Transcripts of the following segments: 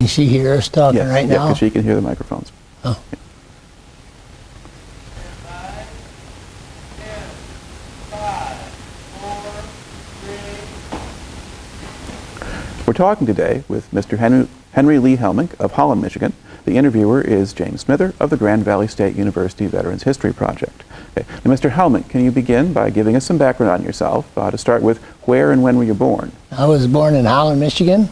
Can she hear us talking right now? Yeah, because she can hear the microphones. Oh. Yeah. 5, 4, 3. We're talking today with Mr. Henry Lee Helmink of Holland, Michigan. The interviewer is James Smither of the Grand Valley State University Veterans History Project. Okay. Now, Mr. Helmink, can you begin by giving us some background on yourself? To start with, where and when were you born? I was born in Holland, Michigan.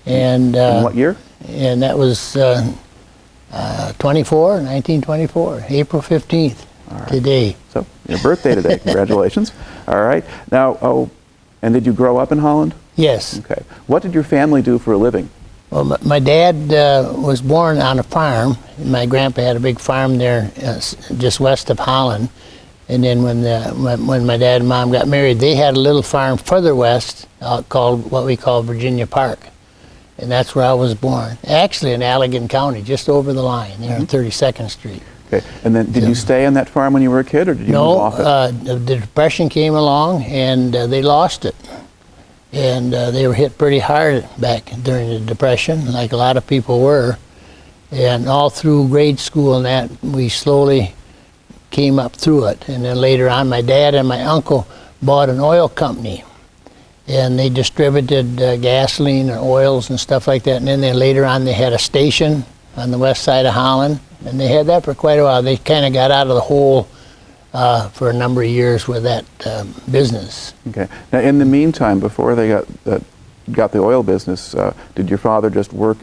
And in what year? And that was 1924, April 15th, All right. today. So, your birthday today. Congratulations. All right. Now, and did you grow up in Holland? Yes. Okay. What did your family do for a living? Well, my dad was born on a farm. My grandpa had a big farm there just west of Holland. And then when my dad and mom got married, they had a little farm further west called what we call Virginia Park. And that's where I was born. Actually in Allegan County, just over the line there on 32nd Street. Okay. And then did you stay on that farm when you were a kid, or did you move off it? No, the Depression came along and they lost it. And they were hit pretty hard back during the Depression, like a lot of people were. And all through grade school and that, we slowly came up through it. And then later on, my dad and my uncle bought an oil company. And they distributed gasoline and oils and stuff like that. And then later on, they had a station on the west side of Holland. And they had that for quite a while. They kind of got out of the hole for a number of years with that business. Okay. Now, in the meantime, before they got the oil business, did your father just work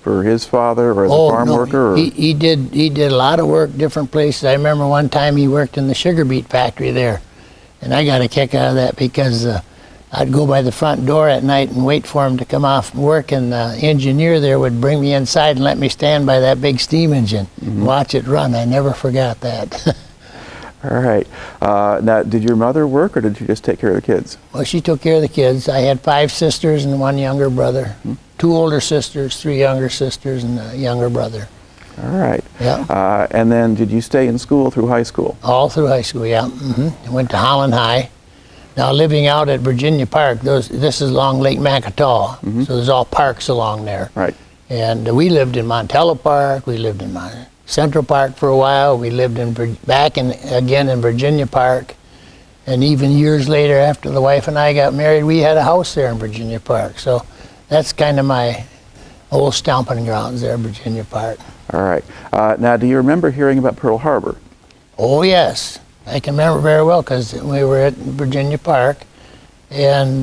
for his father, or as a farm worker? Or? He did a lot of work different places. I remember one time he worked in the sugar beet factory there, and I got a kick out of that because I'd go by the front door at night and wait for him to come off work, and the engineer there would bring me inside and let me stand by that big steam engine and watch it run. I never forgot that. All right. Now, did your mother work, or did she just take care of the kids? Well, she took care of the kids. I had 5 sisters and 1 younger brother. 2 older sisters, 3 younger sisters, and a younger brother. All right. Yeah. And then did you stay in school through high school? All through high school, yeah. I went to Holland High. Now, living out at Virginia Park, this is along Lake Macataw, so there's all parks along there. Right. And we lived in Montello Park, we lived in Central Park for a while, we lived again in Virginia Park, and even years later, after the wife and I got married, we had a house there in Virginia Park. So that's kind of my old stomping grounds there, Virginia Park. All right. Now, do you remember hearing about Pearl Harbor? Oh, yes. I can remember very well because we were at Virginia Park, and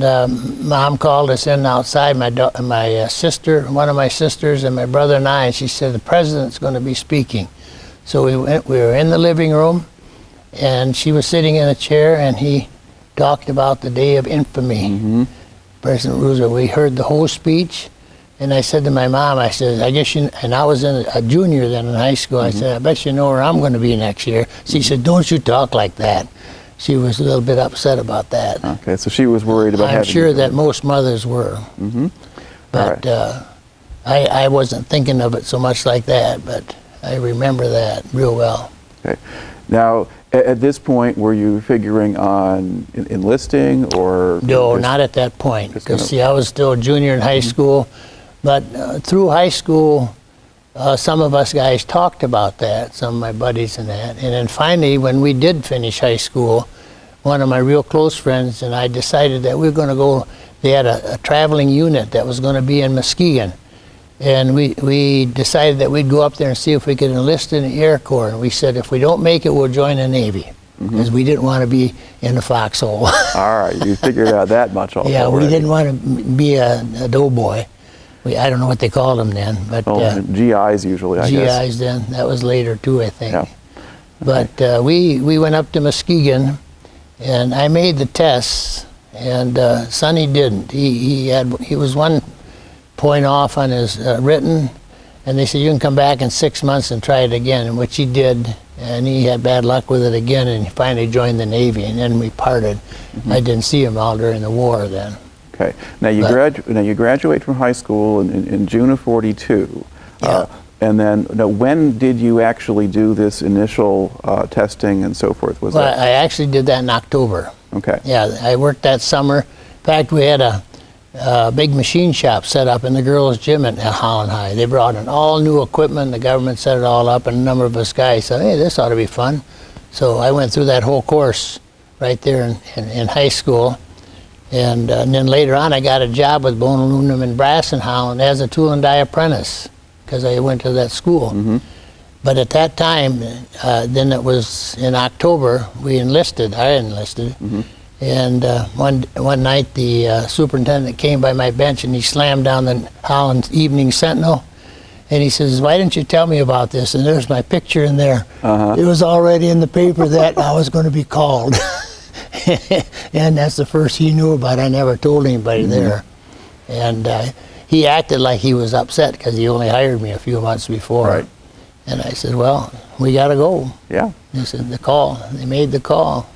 Mom called us in outside, my sister, one of my sisters, and my brother and I, and she said, the president's going to be speaking. So we were in the living room, and she was sitting in a chair, and he talked about the day of infamy. President Roosevelt, we heard the whole speech, and I said to my mom, I said, I guess and I was a junior then in high school, I said, I bet you know where I'm going to be next year. She said, don't you talk like that. She was a little bit upset about that. Okay, so she was worried about I'm sure that most mothers were. But I wasn't thinking of it so much like that, but I remember that real well. Okay. Now, at this point, were you figuring on enlisting, or? No, not at that point. Because, see, I was still a junior in high school. But through high school, some of us guys talked about that, some of my buddies and that. And then finally, when we did finish high school, one of my real close friends and I decided that we were going to go. They had a traveling unit that was going to be in Muskegon. And we decided that we'd go up there and see if we could enlist in the Air Corps. And we said, if we don't make it, we'll join the Navy. Because we didn't want to be in the foxhole. All right, you figured out that much also. Yeah, we didn't want to be a doughboy. I don't know what they called them then, but GIs usually, I guess. GIs then. That was later too, I think. Yeah. But we went up to Muskegon, and I made the tests, and Sonny didn't. He was 1 point off on his written, and they said you can come back in 6 months and try it again, and which he did, and he had bad luck with it again, and he finally joined the Navy, and then we parted. I didn't see him all during the war then. Okay. Now you graduate from high school in June of '42. Yeah. And then, when did you actually do this initial testing and so forth? I actually did that in October. Okay. Yeah, I worked that summer. In fact, we had big machine shop set up in the girls' gym at Holland High. They brought in all new equipment. The government set it all up, and a number of us guys said, hey, this ought to be fun. So I went through that whole course right there in high school. And then later on, I got a job with Bone Aluminum and Brass in Holland as a tool and die apprentice, because I went to that school. But at that time, then it was in October, I enlisted. And one night, the superintendent came by my bench and he slammed down the Holland Evening Sentinel. And he says, why didn't you tell me about this? And there's my picture in there. It was already in the paper that I was going to be called. And that's the first he knew about it. I never told anybody there. And he acted like he was upset because he only hired me a few months before. Right. And I said, well, we got to go. Yeah. They said, they made the call.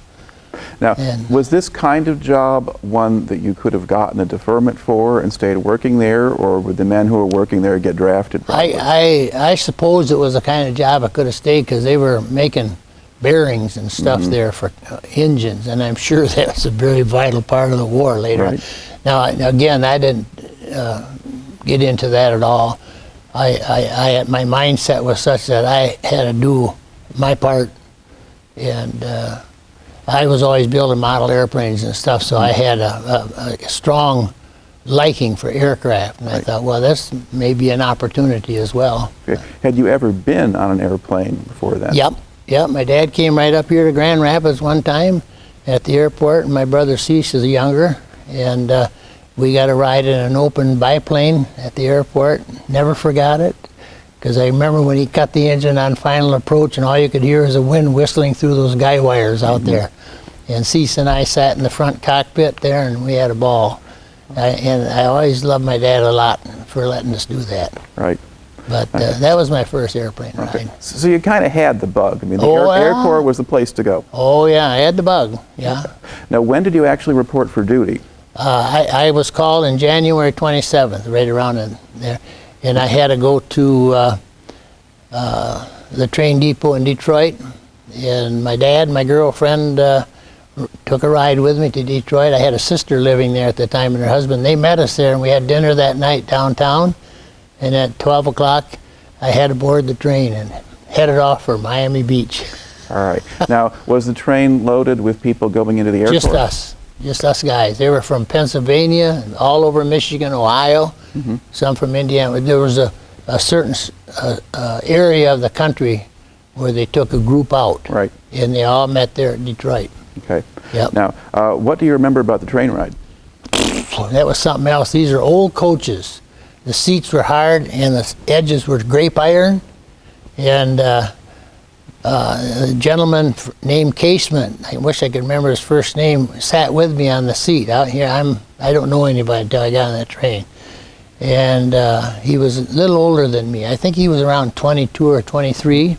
Now, And was this kind of job one that you could have gotten a deferment for and stayed working there, or would the men who were working there get drafted? I suppose it was the kind of job I could have stayed, because they were making bearings and stuff there for engines, and I'm sure that was a very vital part of the war later. Right. Now, again, I didn't get into that at all. My mindset was such that I had to do my part, and I was always building model airplanes and stuff, so I had a strong liking for aircraft, and I thought, well, this may be an opportunity as well. Okay. Had you ever been on an airplane before then? Yep, my dad came right up here to Grand Rapids one time at the airport, and my brother Cease is younger, and we got a ride in an open biplane at the airport. Never forgot it, because I remember when he cut the engine on final approach, and all you could hear was the wind whistling through those guy wires out there. And Cease and I sat in the front cockpit there, and we had a ball. And I always loved my dad a lot for letting us do that. Right. But that was my first airplane ride. So you kind of had the bug. I mean, the Air Corps was the place to go. Oh, yeah, I had the bug, yeah. Now, when did you actually report for duty? I was called in January 27th, right around in there. And I had to go to the train depot in Detroit. And my dad, my girlfriend, took a ride with me to Detroit. I had a sister living there at the time, and her husband. They met us there, and we had dinner that night downtown. And at 12 o'clock, I had to board the train and headed off for Miami Beach. All right. Now, was the train loaded with people going into the airport? Just us guys. They were from Pennsylvania, all over Michigan, Ohio, some from Indiana. There was a certain area of the country where they took a group out. Right. And they all met there at Detroit. Okay. Yep. Now, what do you remember about the train ride? That was something else. These are old coaches. The seats were hard, and the edges were grape iron. And a gentleman named Casement, I wish I could remember his first name, sat with me on the seat out here. I don't know anybody until I got on that train. And he was a little older than me. I think he was around 22 or 23.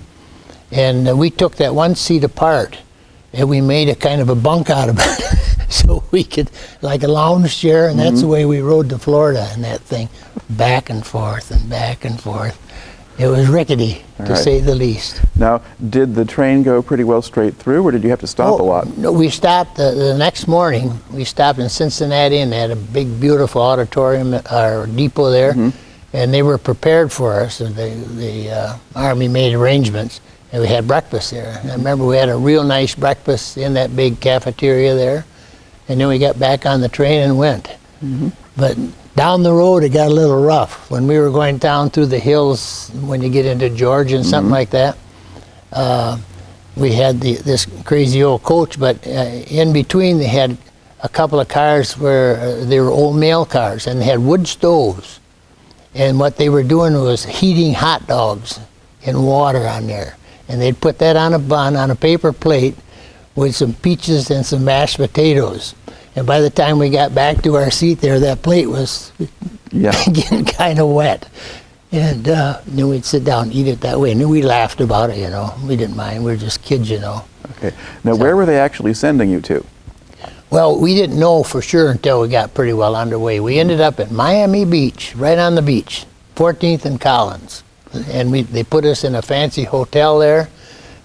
And we took that one seat apart, and we made a kind of a bunk out of it. So we could, like a lounge chair, and that's the way we rode to Florida in that thing, back and forth and back and forth. It was rickety, to say the least. Now, did the train go pretty well straight through, or did you have to stop a lot? No, we stopped the next morning. We stopped in Cincinnati, and they had a big, beautiful auditorium or depot there, and they were prepared for us. And the Army made arrangements, and we had breakfast there. And I remember we had a real nice breakfast in that big cafeteria there, and then we got back on the train and went. But down the road, it got a little rough. When we were going down through the hills, when you get into Georgia and something like that, we had this crazy old coach, but in between they had a couple of cars where they were old mail cars, and they had wood stoves. And what they were doing was heating hot dogs in water on there. And they'd put that on a bun, on a paper plate, with some peaches and some mashed potatoes. And by the time we got back to our seat there, that plate was getting kind of wet. And then we'd sit down and eat it that way. And then we laughed about it, you know. We didn't mind. We were just kids, you know. Okay. Now, where were they actually sending you to? Well, we didn't know for sure until we got pretty well underway. We ended up at Miami Beach, right on the beach, 14th and Collins. And they put us in a fancy hotel there,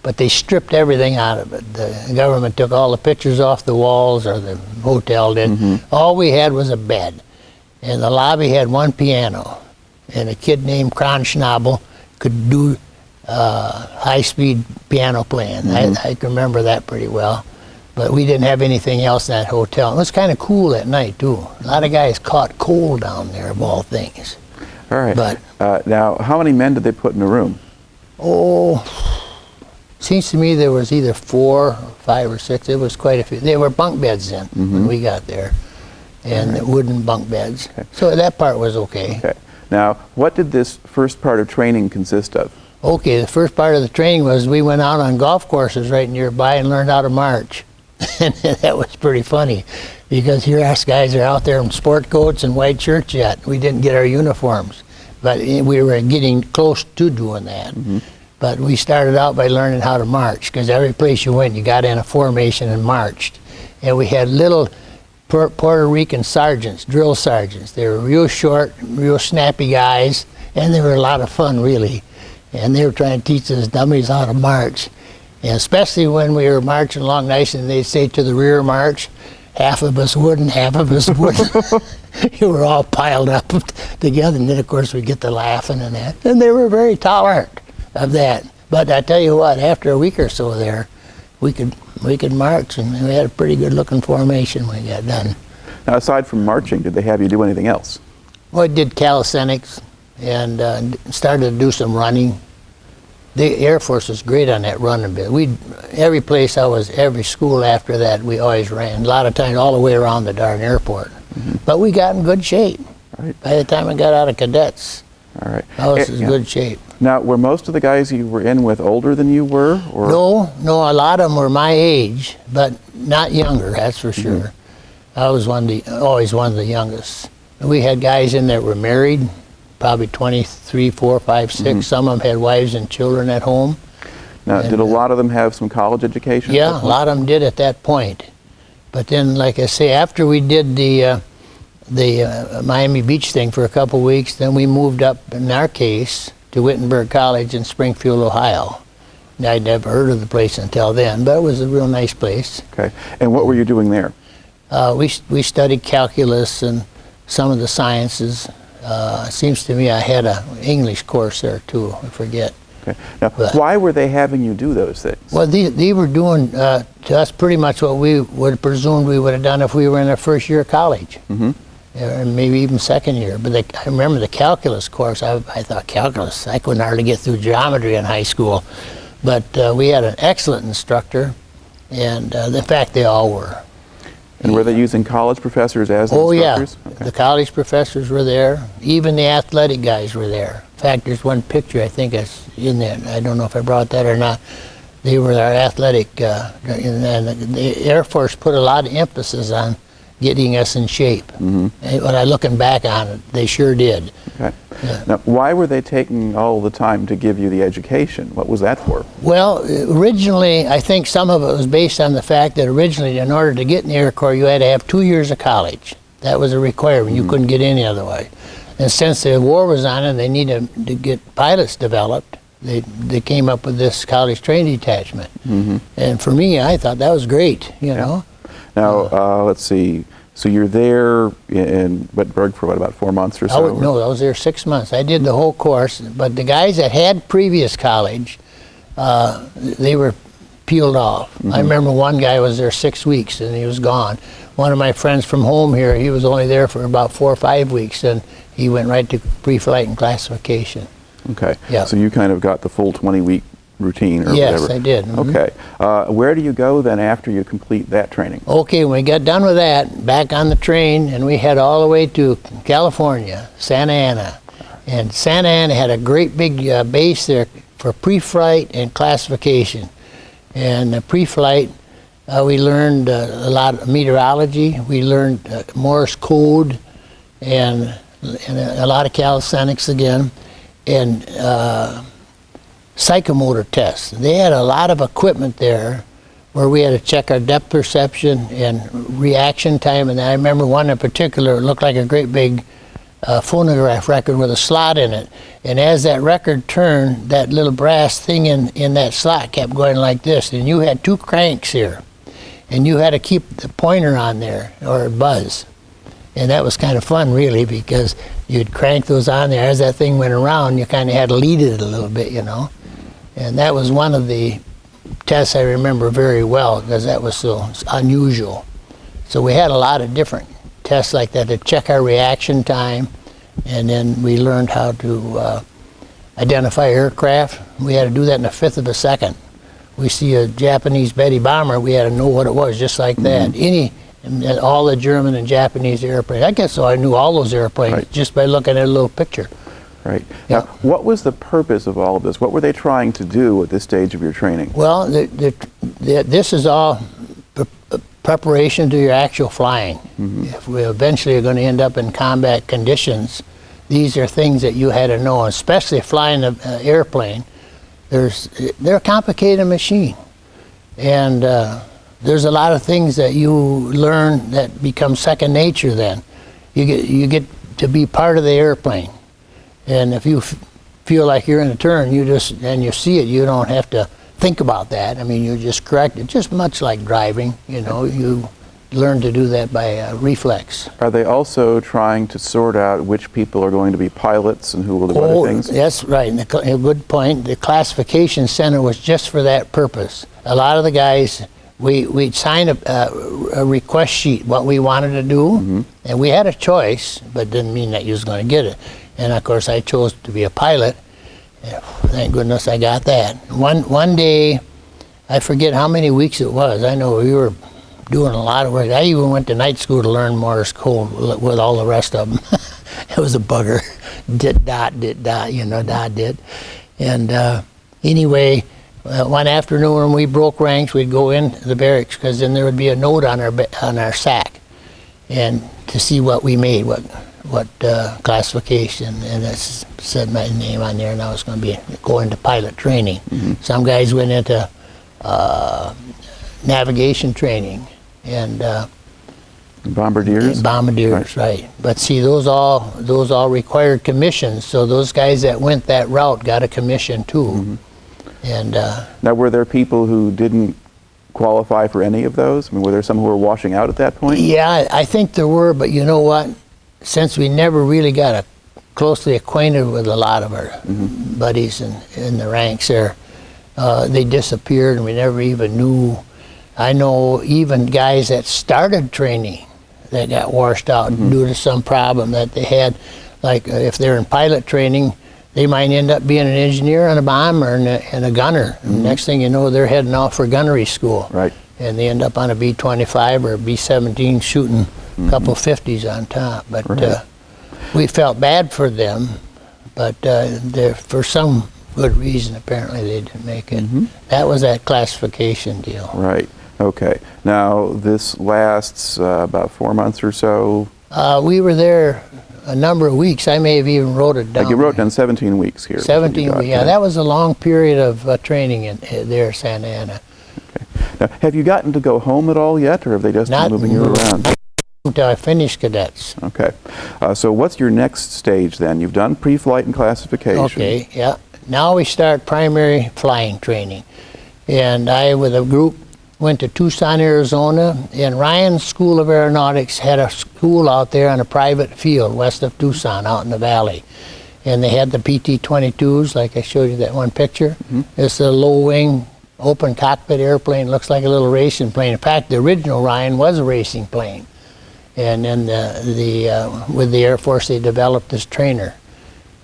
but they stripped everything out of it. The government took all the pictures off the walls, or the hotel did. All we had was a bed. and the lobby had one piano, and a kid named Kronschnabel could do high-speed piano playing. I can remember that pretty well. But we didn't have anything else in that hotel. It was kind of cool at night, too. A lot of guys caught cold down there, of all things. All right. But now, how many men did they put in a room? oh, seems to me there was either 4 or 5 or 6. It was quite a few. They were bunk beds then when we got there, and wooden bunk beds. Okay. So that part was okay. Okay. Now, what did this first part of training consist of? Okay, the first part of the training was we went out on golf courses right nearby and learned how to march. And that was pretty funny, because here us guys are out there in sport coats and white shirts yet. We didn't get our uniforms, but we were getting close to doing that. But we started out by learning how to march, because every place you went, you got in a formation and marched. And we had little Puerto Rican sergeants, drill sergeants. They were real short, real snappy guys, and they were a lot of fun, really. And they were trying to teach us dummies how to march. And especially when we were marching along nice and they'd say to the rear march, half of us would and half of us wouldn't. You were all piled up together, and then of course we get to laughing and that. And they were very tolerant of that. But I tell you what, after a week or so there, we could march, and we had a pretty good looking formation when we got done. Now, aside from marching, did they have you do anything else? Well, I did calisthenics and started to do some running. The Air Force was great on that running bit. Every place I was, every school after that, we always ran. A lot of times all the way around the darn airport. But we got in good shape. Right. By the time I got out of cadets, All right. I was in good shape. Now, were most of the guys you were in with older than you were? Or? No, a lot of them were my age, but not younger, that's for sure. I was always one of the youngest. We had guys in there that were married, probably 23, 4, 5, 6. Some of them had wives and children at home. Now, did a lot of them have some college education? Yeah, a lot of them did at that point. But then, like I say, after we did the Miami Beach thing for a couple of weeks, then we moved up, in our case, to Wittenberg College in Springfield, Ohio. And I'd never heard of the place until then, but it was a real nice place. Okay. And what were you doing there? We studied calculus and some of the sciences. It seems to me I had an English course there too, I forget. Okay. Now, why were they having you do those things? Well, they were doing to us pretty much what we would have presumed we would have done if we were in our first year of college. And maybe even second year. But I remember the calculus course. I thought calculus, I couldn't hardly get through geometry in high school. But we had an excellent instructor, and in fact they all were. And were they using college professors as instructors? Oh yeah, the college professors were there. Even the athletic guys were there. In fact, there's one picture I think that's in there. I don't know if I brought that or not. They were our athletic, and the Air Force put a lot of emphasis on getting us in shape. And when I'm looking back on it, they sure did. Okay. Now, why were they taking all the time to give you the education? What was that for? Well, originally, I think some of it was based on the fact that originally, in order to get in the Air Corps, you had to have 2 years of college. That was a requirement. You couldn't get any other way. And since the war was on and they needed to get pilots developed, they came up with this college training detachment. And for me, I thought that was great, you know. Now, let's see. So you're there in Wittenberg for what, about 4 months or so? No, I was there 6 months. I did the whole course, but the guys that had previous college, they were peeled off. I remember one guy was there 6 weeks and he was gone. One of my friends from home here, he was only there for about 4 or 5 weeks, and he went right to pre-flight and classification. Okay. Yeah. So you kind of got the full 20-week routine or Yes, whatever. I did. Okay. Where do you go then after you complete that training? Okay, when we got done with that, back on the train, and we head all the way to California, Santa Ana. And Santa Ana had a great big base there for pre-flight and classification. And pre-flight, we learned a lot of meteorology. We learned Morse code and a lot of calisthenics again. And psychomotor tests. They had a lot of equipment there where we had to check our depth perception and reaction time. And I remember one in particular, it looked like a great big phonograph record with a slot in it. And as that record turned, that little brass thing in that slot kept going like this. And you had 2 cranks here. And you had to keep the pointer on there or it'd buzz. And that was kind of fun, really, because you'd crank those on there. As that thing went around, you kind of had to lead it a little bit, you know. And that was one of the tests I remember very well, because that was so unusual. So we had a lot of different tests like that to check our reaction time, and then we learned how to identify aircraft. We had to do that in a fifth of a second. We see a Japanese Betty bomber, we had to know what it was, just like that. All the German and Japanese airplanes. I guess so I knew all those airplanes just by looking at a little picture. Right. Yeah. Now, what was the purpose of all of this? What were they trying to do at this stage of your training? Well, this is all preparation to your actual flying. If we eventually are going to end up in combat conditions, these are things that you had to know, especially flying an airplane. They're a complicated machine, and there's a lot of things that you learn that become second nature. Then you get to be part of the airplane, and if you feel like you're in a turn, you see it. You don't have to think about that. I mean, you just correct it, just much like driving. You know, you learn to do that by reflex. Are they also trying to sort out which people are going to be pilots and who will do other things? That's right. And a good point. The classification center was just for that purpose. A lot of the guys, we'd sign a request sheet, what we wanted to do, and we had a choice, but didn't mean that you was going to get it. And of course, I chose to be a pilot. Thank goodness I got that. One day, I forget how many weeks it was. I know we were doing a lot of work. I even went to night school to learn Morse code with all the rest of them. It was a bugger. Dot, you know, dot, did. And anyway, one afternoon when we broke ranks, we'd go into the barracks, because then there would be a note on our sack, and to see what we made, what classification, and it said my name on there, and I was going to be going to pilot training. Some guys went into navigation training and Bombardiers? Bombardiers, right. But see, those all required commissions, so those guys that went that route got a commission too. And now, were there people who didn't qualify for any of those? I mean, were there some who were washing out at that point? yeah, I think there were, but you know what? Since we never really got closely acquainted with a lot of our buddies in the ranks there, they disappeared, and we never even knew. I know even guys that started training that got washed out due to some problem that they had. Like if they're in pilot training, they might end up being an engineer on a bomber and a gunner. And next thing you know, they're heading off for gunnery school. Right. And they end up on a B-25 or a B-17 shooting a couple 50s on top. But we felt bad for them, but for some good reason, apparently they didn't make it. That was that classification deal. Right. Okay. Now, this lasts about 4 months or so. We were there a number of weeks. I may have even wrote it down. Like you wrote down 17 weeks here. 17 weeks, yeah. That was a long period of training there, Santa Ana. Okay. Now, have you gotten to go home at all yet, or have they just been moving you around? Until I finished cadets. Okay. So what's your next stage then? You've done pre-flight and classification. Okay, yeah. Now we start primary flying training. And I, with a group, went to Tucson, Arizona, and Ryan's School of Aeronautics had a school out there on a private field west of Tucson, out in the valley. And they had the PT-22s, like I showed you that one picture. It's a low-wing, open cockpit airplane, looks like a little racing plane. In fact, the original Ryan was a racing plane. And then with the Air Force, they developed this trainer.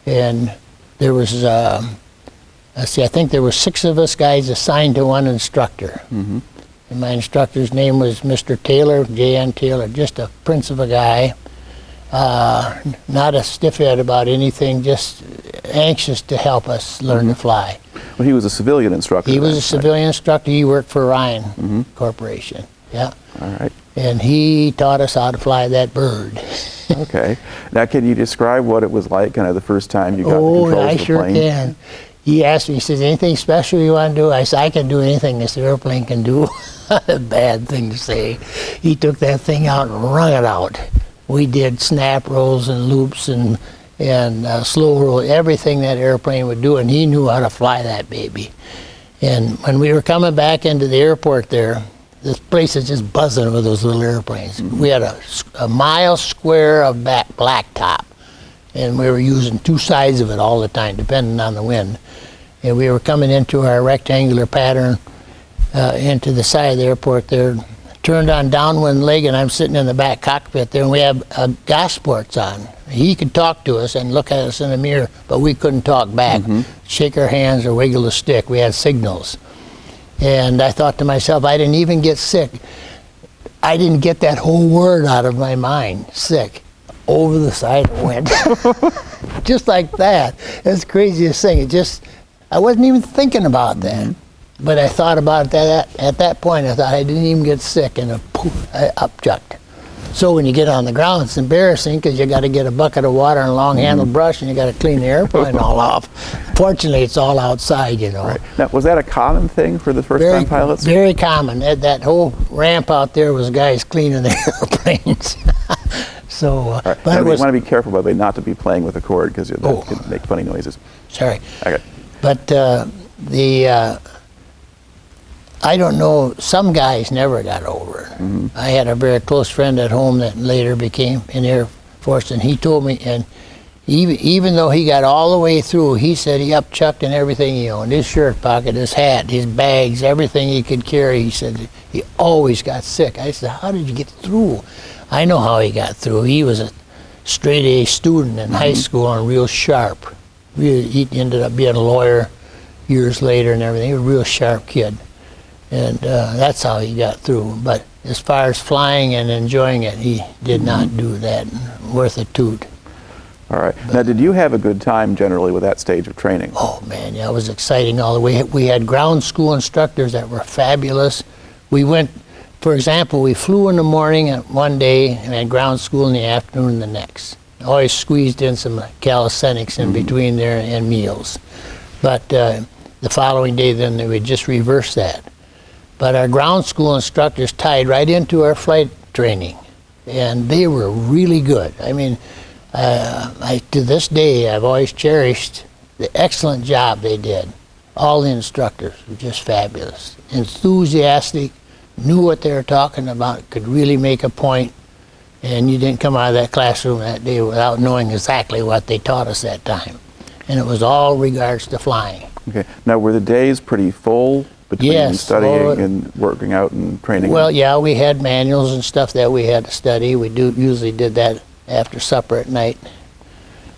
And there was, I think there were 6 of us guys assigned to one instructor. And my instructor's name was Mr. Taylor, J.N. Taylor, just a prince of a guy. Not a stiffhead about anything, just anxious to help us learn to fly. Well, he was a civilian instructor. He was a civilian instructor. He worked for Ryan Corporation. Yeah. All right. And he taught us how to fly that bird. Okay. Now, can you describe what it was like, kind of the first time you got the controls I of the sure plane? can. He asked me, he says, anything special you want to do? I said, I can do anything this airplane can do. A bad thing to say. He took that thing out and wrung it out. We did snap rolls and loops and slow roll, everything that airplane would do, and he knew how to fly that baby. And when we were coming back into the airport there, this place is just buzzing with those little airplanes. We had a mile square of blacktop, and we were using two sides of it all the time, depending on the wind. And we were coming into our rectangular pattern into the side of the airport there, turned on downwind leg, and I'm sitting in the back cockpit there, and we have Gosports on. He could talk to us and look at us in the mirror, but we couldn't talk back, shake our hands or wiggle the stick. We had signals. And I thought to myself, I didn't even get sick. I didn't get that whole word out of my mind, sick. Over the side it went. Just like that. That's the craziest thing. I wasn't even thinking about that. But I thought about that at that point. I thought I didn't even get sick, and poof, I upchucked. So when you get on the ground, it's embarrassing because you got to get a bucket of water and a long-handled brush, and you got to clean the airplane all off. Fortunately, it's all outside, you know. Right. Now, was that a common thing for the first-time pilots? Very common. That whole ramp out there was guys cleaning the airplanes. So, Right. but now, it was, you want to be careful, by the way, not to be playing with the cord because that can make funny noises. sorry. Okay. But I don't know, some guys never got over it. I had a very close friend at home that later became in the Air Force, and he told me, and even though he got all the way through, he said he upchucked in everything he owned, his shirt pocket, his hat, his bags, everything he could carry. He said he always got sick. I said, how did you get through? I know how he got through. He was a straight A student in high school and real sharp. He ended up being a lawyer years later and everything. He was a real sharp kid. And that's how he got through. But as far as flying and enjoying it, he did not do that. Worth a toot. All right. Now, did you have a good time generally with that stage of training? Oh man, yeah, it was exciting all the way. We had ground school instructors that were fabulous. We went, for example, we flew in the morning one day and had ground school in the afternoon the next. Always squeezed in some calisthenics in between there and meals. But the following day then we just reversed that. But our ground school instructors tied right into our flight training, and they were really good. I mean, to this day, I've always cherished the excellent job they did. All the instructors were just fabulous, enthusiastic, knew what they were talking about, could really make a point, and you didn't come out of that classroom that day without knowing exactly what they taught us that time. And it was all regards to flying. Okay. Now, were the days pretty full between studying and working out and training? Well, yeah, we had manuals and stuff that we had to study. We usually did that after supper at night.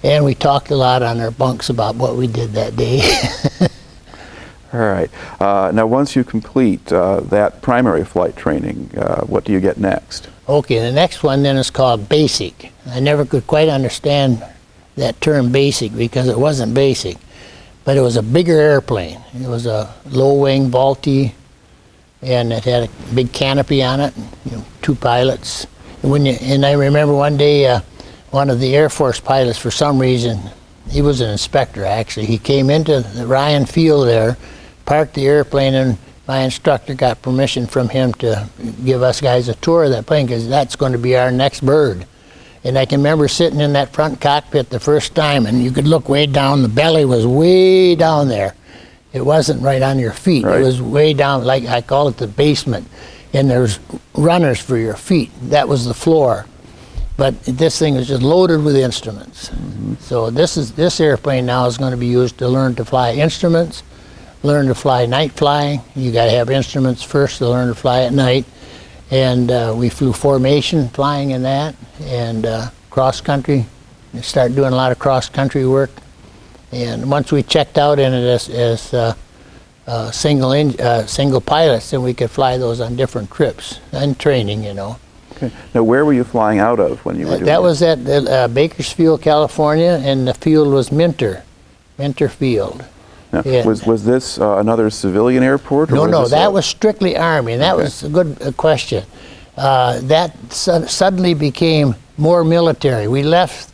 And we talked a lot on our bunks about what we did that day. All right. Now, once you complete that primary flight training, what do you get next? Okay, the next one then is called basic. I never could quite understand that term basic because it wasn't basic. But it was a bigger airplane. It was a low-wing Vultee, and it had a big canopy on it, two pilots. And I remember one day, one of the Air Force pilots, for some reason, he was an inspector actually, he came into the Ryan Field there, parked the airplane, and my instructor got permission from him to give us guys a tour of that plane because that's going to be our next bird. And I can remember sitting in that front cockpit the first time, and you could look way down. The belly was way down there. It wasn't right on your feet. Right. It was way down, like I call it the basement. And there's runners for your feet. That was the floor. But this thing is just loaded with instruments. So this airplane now is going to be used to learn to fly instruments, learn to fly night flying. You got to have instruments first to learn to fly at night. And we flew formation flying in that, and cross country. We started doing a lot of cross country work. And once we checked out in it as single pilots, then we could fly those on different trips and training, Okay. Now, where were you flying out of when you were doing that? That was at Bakersfield, California, and the field was Minter Field. Now, was this another civilian airport? Or No, that was strictly Army, and that was a good question. That suddenly became more military. We left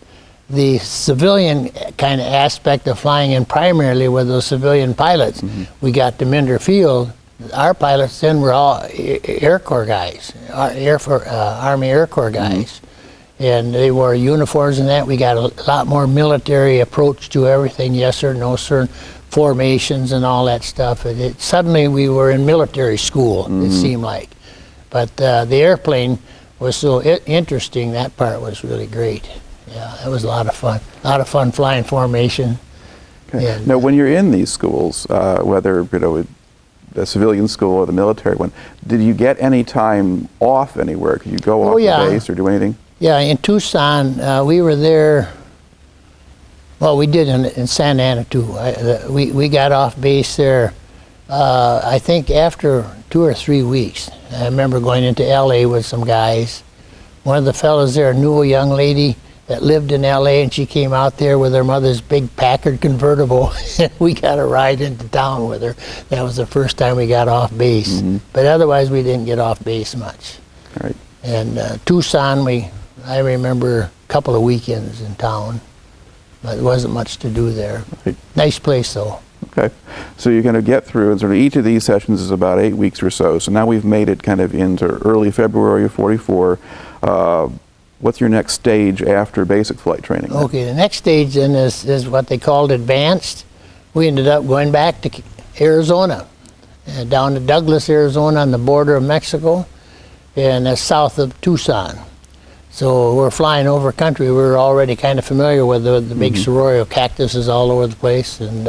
the civilian kind of aspect of flying in primarily with those civilian pilots. We got to Minter Field. Our pilots then were all Air Corps guys, Army Air Corps guys. And they wore uniforms and that. We got a lot more military approach to everything, yes sir, no sir, formations and all that stuff. Suddenly we were in military school, it seemed like. But the airplane was so interesting. That part was really great. Yeah, it was a lot of fun. A lot of fun flying formation. Okay. And, Now, when you're in these schools, whether the civilian school or the military one, did you get any time off anywhere? Could you go off the base or do anything? Yeah, in Tucson, we were there. Well, we did in Santa Ana too. We got off base there. I think after 2 or 3 weeks. I remember going into LA with some guys. One of the fellows there knew a young lady that lived in LA, and she came out there with her mother's big Packard convertible. We got a ride into town with her. That was the first time we got off base. But otherwise, we didn't get off base much. Right. And Tucson, I remember a couple of weekends in town, but there wasn't much to do there. Right. Nice place though. Okay, so you're going to get through, and sort of each of these sessions is about 8 weeks or so. So now we've made it kind of into early February of '44. What's your next stage after basic flight training? Okay, the next stage then is what they called advanced. We ended up going back to Arizona, down to Douglas, Arizona, on the border of Mexico, and that's south of Tucson. So we're flying over country. We were already kind of familiar with the big sororio cactuses all over the place, and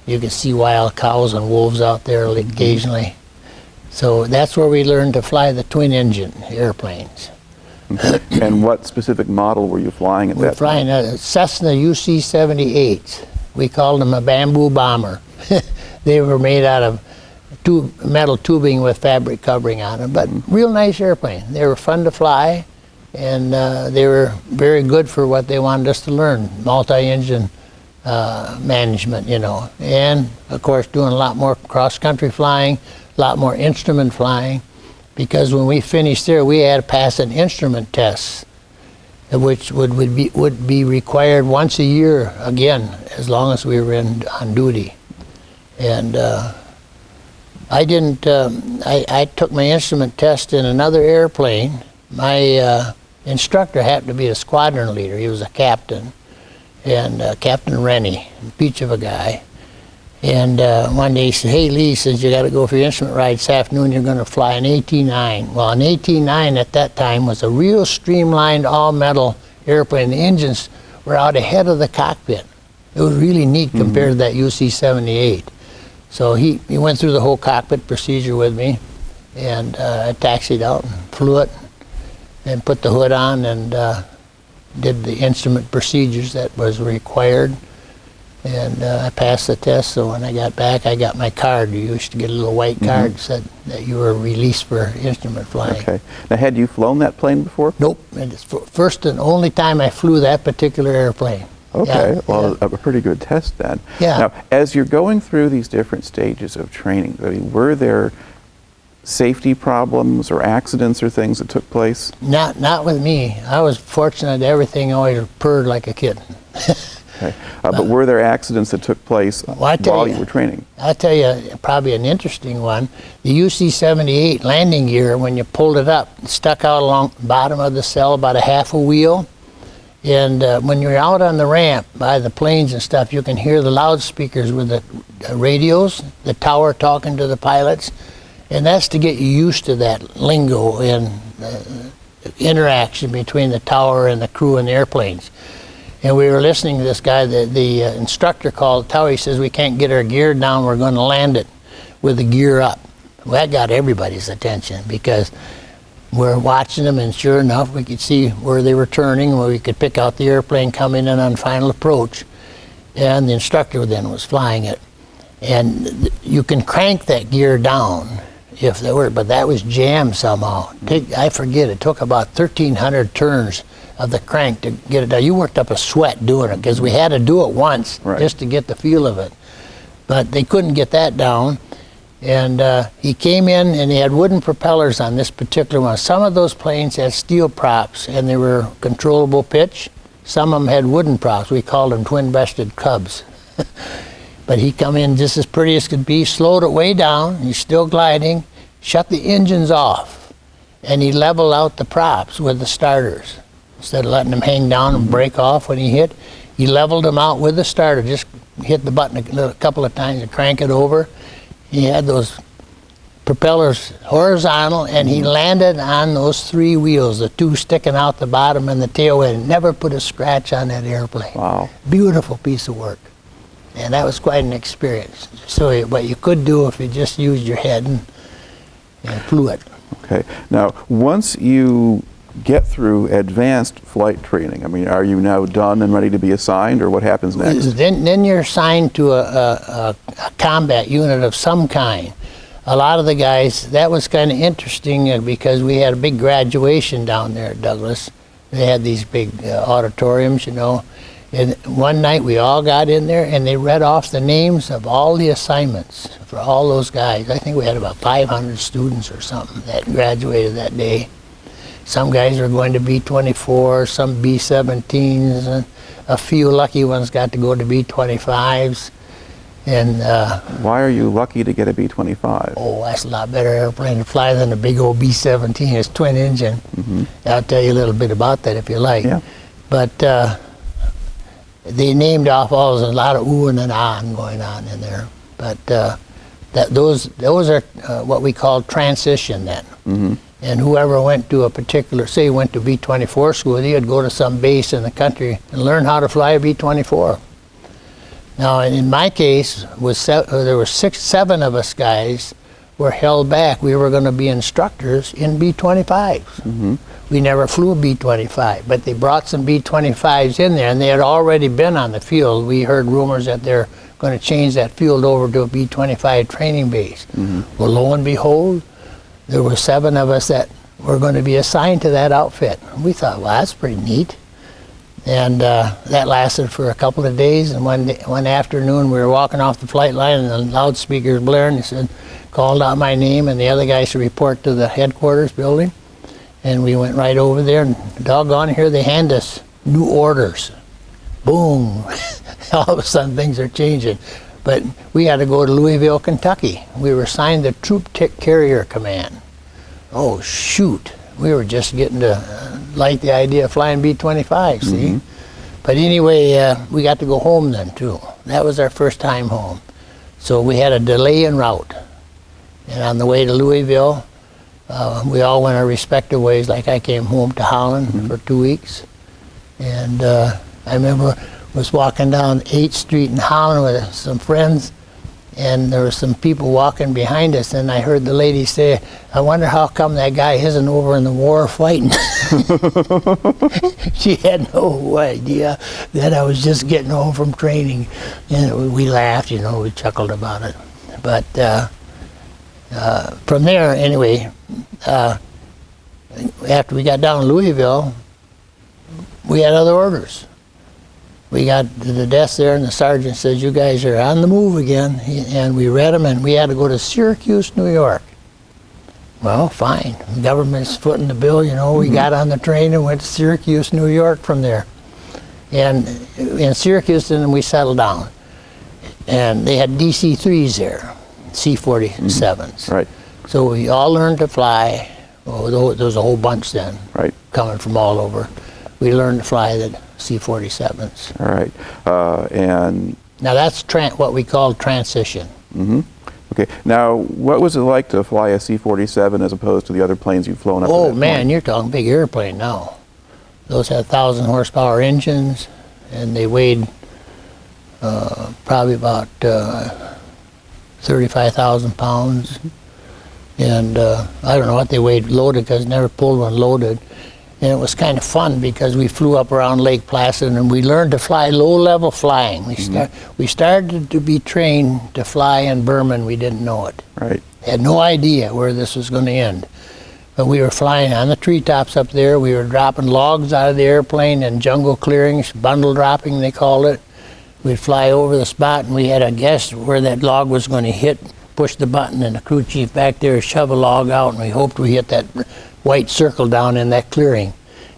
you can see wild cows and wolves out there occasionally. So that's where we learned to fly the twin-engine airplanes. And what specific model were you flying at that time? We're flying a Cessna UC-78. We called them a bamboo bomber. They were made out of metal tubing with fabric covering on them, but real nice airplane. They were fun to fly, and they were very good for what they wanted us to learn, multi-engine management, you know. And, of course, doing a lot more cross-country flying, a lot more instrument flying, because when we finished there, we had to pass an instrument test, which would be required once a year, again, as long as we were on duty. And I took my instrument test in another airplane. My instructor happened to be a squadron leader. He was a captain, and Captain Rennie, a peach of a guy. And one day he said, "Hey Lee," says, "you got to go for your instrument ride this afternoon. You're going to fly an AT-9." Well, an AT-9 at that time was a real streamlined all-metal airplane. The engines were out ahead of the cockpit. It was really neat compared to that UC-78. So he went through the whole cockpit procedure with me, and I taxied out and flew it, and put the hood on, and did the instrument procedures that was required. And I passed the test, so when I got back, I got my card. You used to get a little white card that said that you were released for instrument flying. Okay. Now, had you flown that plane before? Nope. It's first and only time I flew that particular airplane. Okay, Yeah, well, a pretty good test then. Yeah. Now, as you're going through these different stages of training, I mean, were there safety problems or accidents or things that took place? Not with me. I was fortunate. Everything always purred like a kitten. Okay. But were there accidents that took place while you were training? I'll tell you probably an interesting one. The UC-78 landing gear, when you pulled it up, it stuck out along the bottom of the cell about a half a wheel. And when you're out on the ramp by the planes and stuff, you can hear the loudspeakers with the radios, the tower talking to the pilots. And that's to get you used to that lingo and interaction between the tower and the crew and the airplanes. And we were listening to this guy, the instructor called the tower. He says, "We can't get our gear down. We're going to land it with the gear up." Well, that got everybody's attention because we're watching them, and sure enough, we could see where they were turning, where we could pick out the airplane coming in on final approach. And the instructor then was flying it. And you can crank that gear down if there were, but that was jammed somehow. I forget, it took about 1,300 turns of the crank to get it down. You worked up a sweat doing it because we had to do it once just to get the feel of it. But they couldn't get that down. And he came in, and he had wooden propellers on this particular one. Some of those planes had steel props, and they were controllable pitch. Some of them had wooden props. We called them twin-breasted cubs. But he come in just as pretty as could be, slowed it way down. He's still gliding, shut the engines off, and he leveled out the props with the starters. Instead of letting them hang down and break off when he hit, he leveled them out with the starter. Just hit the button a couple of times and crank it over. He had those propellers horizontal, and he landed on those 3 wheels, the 2 sticking out the bottom and the tail end. Never put a scratch on that airplane. Wow. Beautiful piece of work. And that was quite an experience. So what you could do if you just used your head and flew it. Okay. Now, once you get through advanced flight training, I mean, are you now done and ready to be assigned, or what happens next? Then you're assigned to a combat unit of some kind. A lot of the guys, that was kind of interesting because we had a big graduation down there at Douglas. They had these big auditoriums, you know. And one night we all got in there and they read off the names of all the assignments for all those guys. I think we had about 500 students or something that graduated that day. Some guys were going to B-24, some B-17s, and a few lucky ones got to go to B-25s. And why are you lucky to get a B-25? oh, that's a lot better airplane to fly than a big old B-17. It's twin engine. Mm-hmm. I'll tell you a little bit about that if you like. Yeah. But they named off all, there's a lot of ooh and an ah going on in there. But those are what we call transition then. Mm-hmm. And whoever went to a particular, say went to B-24 school, they would go to some base in the country and learn how to fly a B-24. Now, in my case, there were 7 of us guys were held back. We were going to be instructors in B-25s. Mm-hmm. We never flew a B-25, but they brought some B-25s in there, and they had already been on the field. We heard rumors that they're going to change that field over to a B-25 training base. Mm-hmm. Well, lo and behold, there were 7 of us that were going to be assigned to that outfit. We thought, well, that's pretty neat. And that lasted for a couple of days, and one afternoon we were walking off the flight line and the loudspeakers blaring. He said, called out my name and the other guys to report to the headquarters building. And we went right over there, and doggone here they hand us new orders. Boom. All of a sudden things are changing. But we had to go to Louisville, Kentucky. We were assigned the Troop Carrier Command. Oh, shoot. We were just getting to like the idea of flying B-25, see? Mm-hmm. But anyway, we got to go home then, too. That was our first time home. So we had a delay en route. And on the way to Louisville, we all went our respective ways. Like I came home to Holland Mm-hmm. for 2 weeks. And I remember was walking down 8th Street in Holland with some friends, and there were some people walking behind us, and I heard the lady say, I wonder how come that guy isn't over in the war fighting. She had no idea that I was just getting home from training. And we laughed, you know, we chuckled about it. But from there, anyway, after we got down to Louisville, we had other orders. We got to the desk there, and the sergeant says, you guys are on the move again. And we read them, and we had to go to Syracuse, New York. Well, fine. The government's footing the bill, you know. We got on the train and went to Syracuse, New York from there. And in Syracuse, then we settled down. And they had DC-3s there, C-47s. Right. So we all learned to fly. Well, there was a whole bunch then, Right. coming from all over. We learned to fly the C-47s. All right. And Now that's what we call transition. mm-hmm. Okay. Now, what was it like to fly a C-47 as opposed to the other planes you've flown up to Oh that man, point? you're talking big airplane now. Those had 1,000 horsepower engines, and they weighed probably about 35,000 pounds. And I don't know what they weighed loaded, because I never pulled one loaded. And it was kind of fun because we flew up around Lake Placid and we learned to fly low-level flying. We started to be trained to fly in Burma, and we didn't know it. Right. Had no idea where this was going to end. But we were flying on the treetops up there. We were dropping logs out of the airplane in jungle clearings, bundle dropping they called it. We'd fly over the spot, and we had to guess where that log was going to hit, push the button, and the crew chief back there would shove a log out, and we hoped we hit that white circle down in that clearing.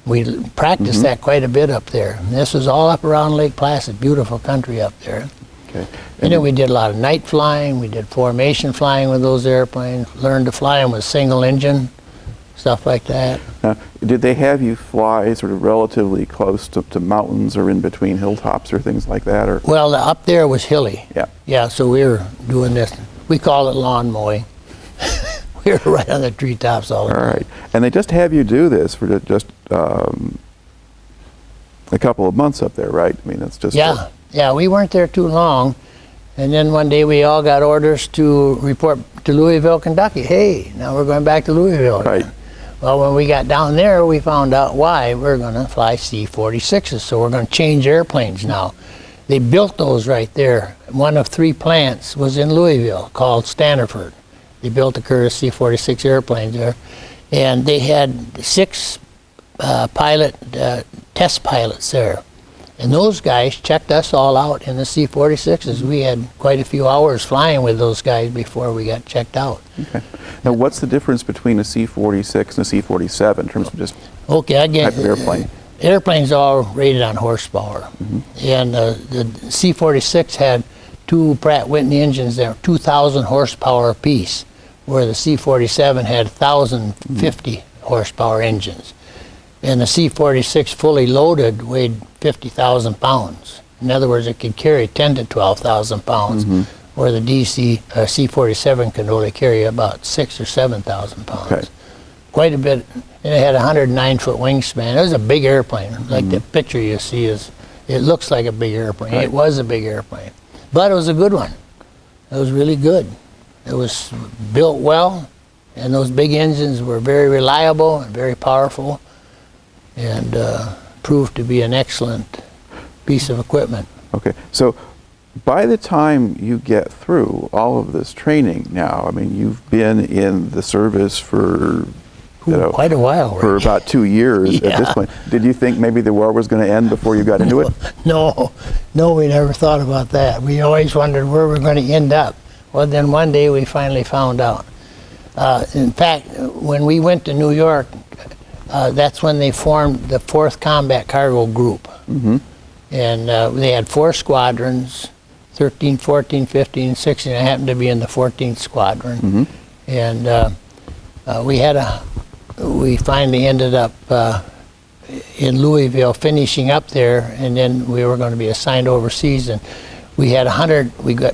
We practiced that quite a bit up there. And this was all up around Lake Placid, beautiful country up there. Okay. And then we did a lot of night flying. We did formation flying with those airplanes, learned to fly them with single engine, stuff like that. Now, did they have you fly sort of relatively close to mountains or in between hilltops or things like that? Or Well, up there was hilly. yeah. Yeah, so we were doing this. We call it lawn mowing. We were right on the treetops all the All time. right. And they just have you do this for just a couple of months up there, right? I mean, that's just... Yeah, yeah, we weren't there too long. And then one day we all got orders to report to Louisville, Kentucky. Hey, now we're going back to Louisville again. Right. Well, when we got down there, we found out why. We're going to fly C-46s, so we're going to change airplanes now. They built those right there. One of 3 plants was in Louisville called Stanford. They built the Curtiss C-46 airplanes there. And they had 6 test pilots there. And those guys checked us all out in the C-46s. We had quite a few hours flying with those guys before we got checked out. Okay. Now, what's the difference between a C-46 and a C-47 in terms of just type of airplane? Airplanes all rated on horsepower. And the C-46 had 2 Pratt Whitney engines there, 2,000 horsepower apiece, where the C-47 had 1,050 horsepower engines. And the C-46 fully loaded weighed 50,000 pounds. In other words, it could carry 10 to 12,000 pounds, where the C-47 could only carry about 6,000 or 7,000 pounds. Okay. Quite a bit. And it had a 109-foot wingspan. It was a big airplane. Like the picture you see it looks like a big airplane. Right. It was a big airplane. But it was a good one. It was really good. It was built well, and those big engines were very reliable and very powerful, and proved to be an excellent piece of equipment. Okay. So by the time you get through all of this training now, I mean, you've been in the service for Quite a while. for about 2 years at this point. Did you think maybe the war was going to end before you got into it? No, we never thought about that. We always wondered where we're going to end up. Well, then one day we finally found out. In fact, when we went to New York, that's when they formed the 4th Combat Cargo Group. And they had 4 squadrons, 13, 14, 15, 16. I happened to be in the 14th Squadron. And we finally ended up in Louisville, finishing up there, and then we were going to be assigned overseas. And we had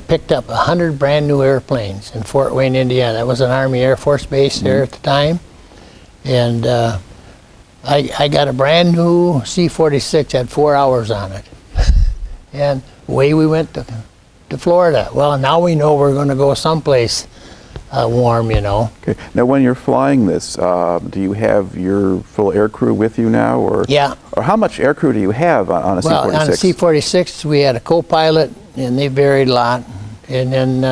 picked up 100 brand new airplanes in Fort Wayne, Indiana. That was an Army Air Force base there at the time. And I got a brand new C-46, had 4 hours on it. And away we went to Florida. Well, now we know we're going to go someplace warm, you know. Okay. Now, when you're flying this, do you have your full air crew with you now, or Yeah. Or how much air crew do you have on a Well, C-46? on a C-46, we had a co-pilot, and they varied a lot, and then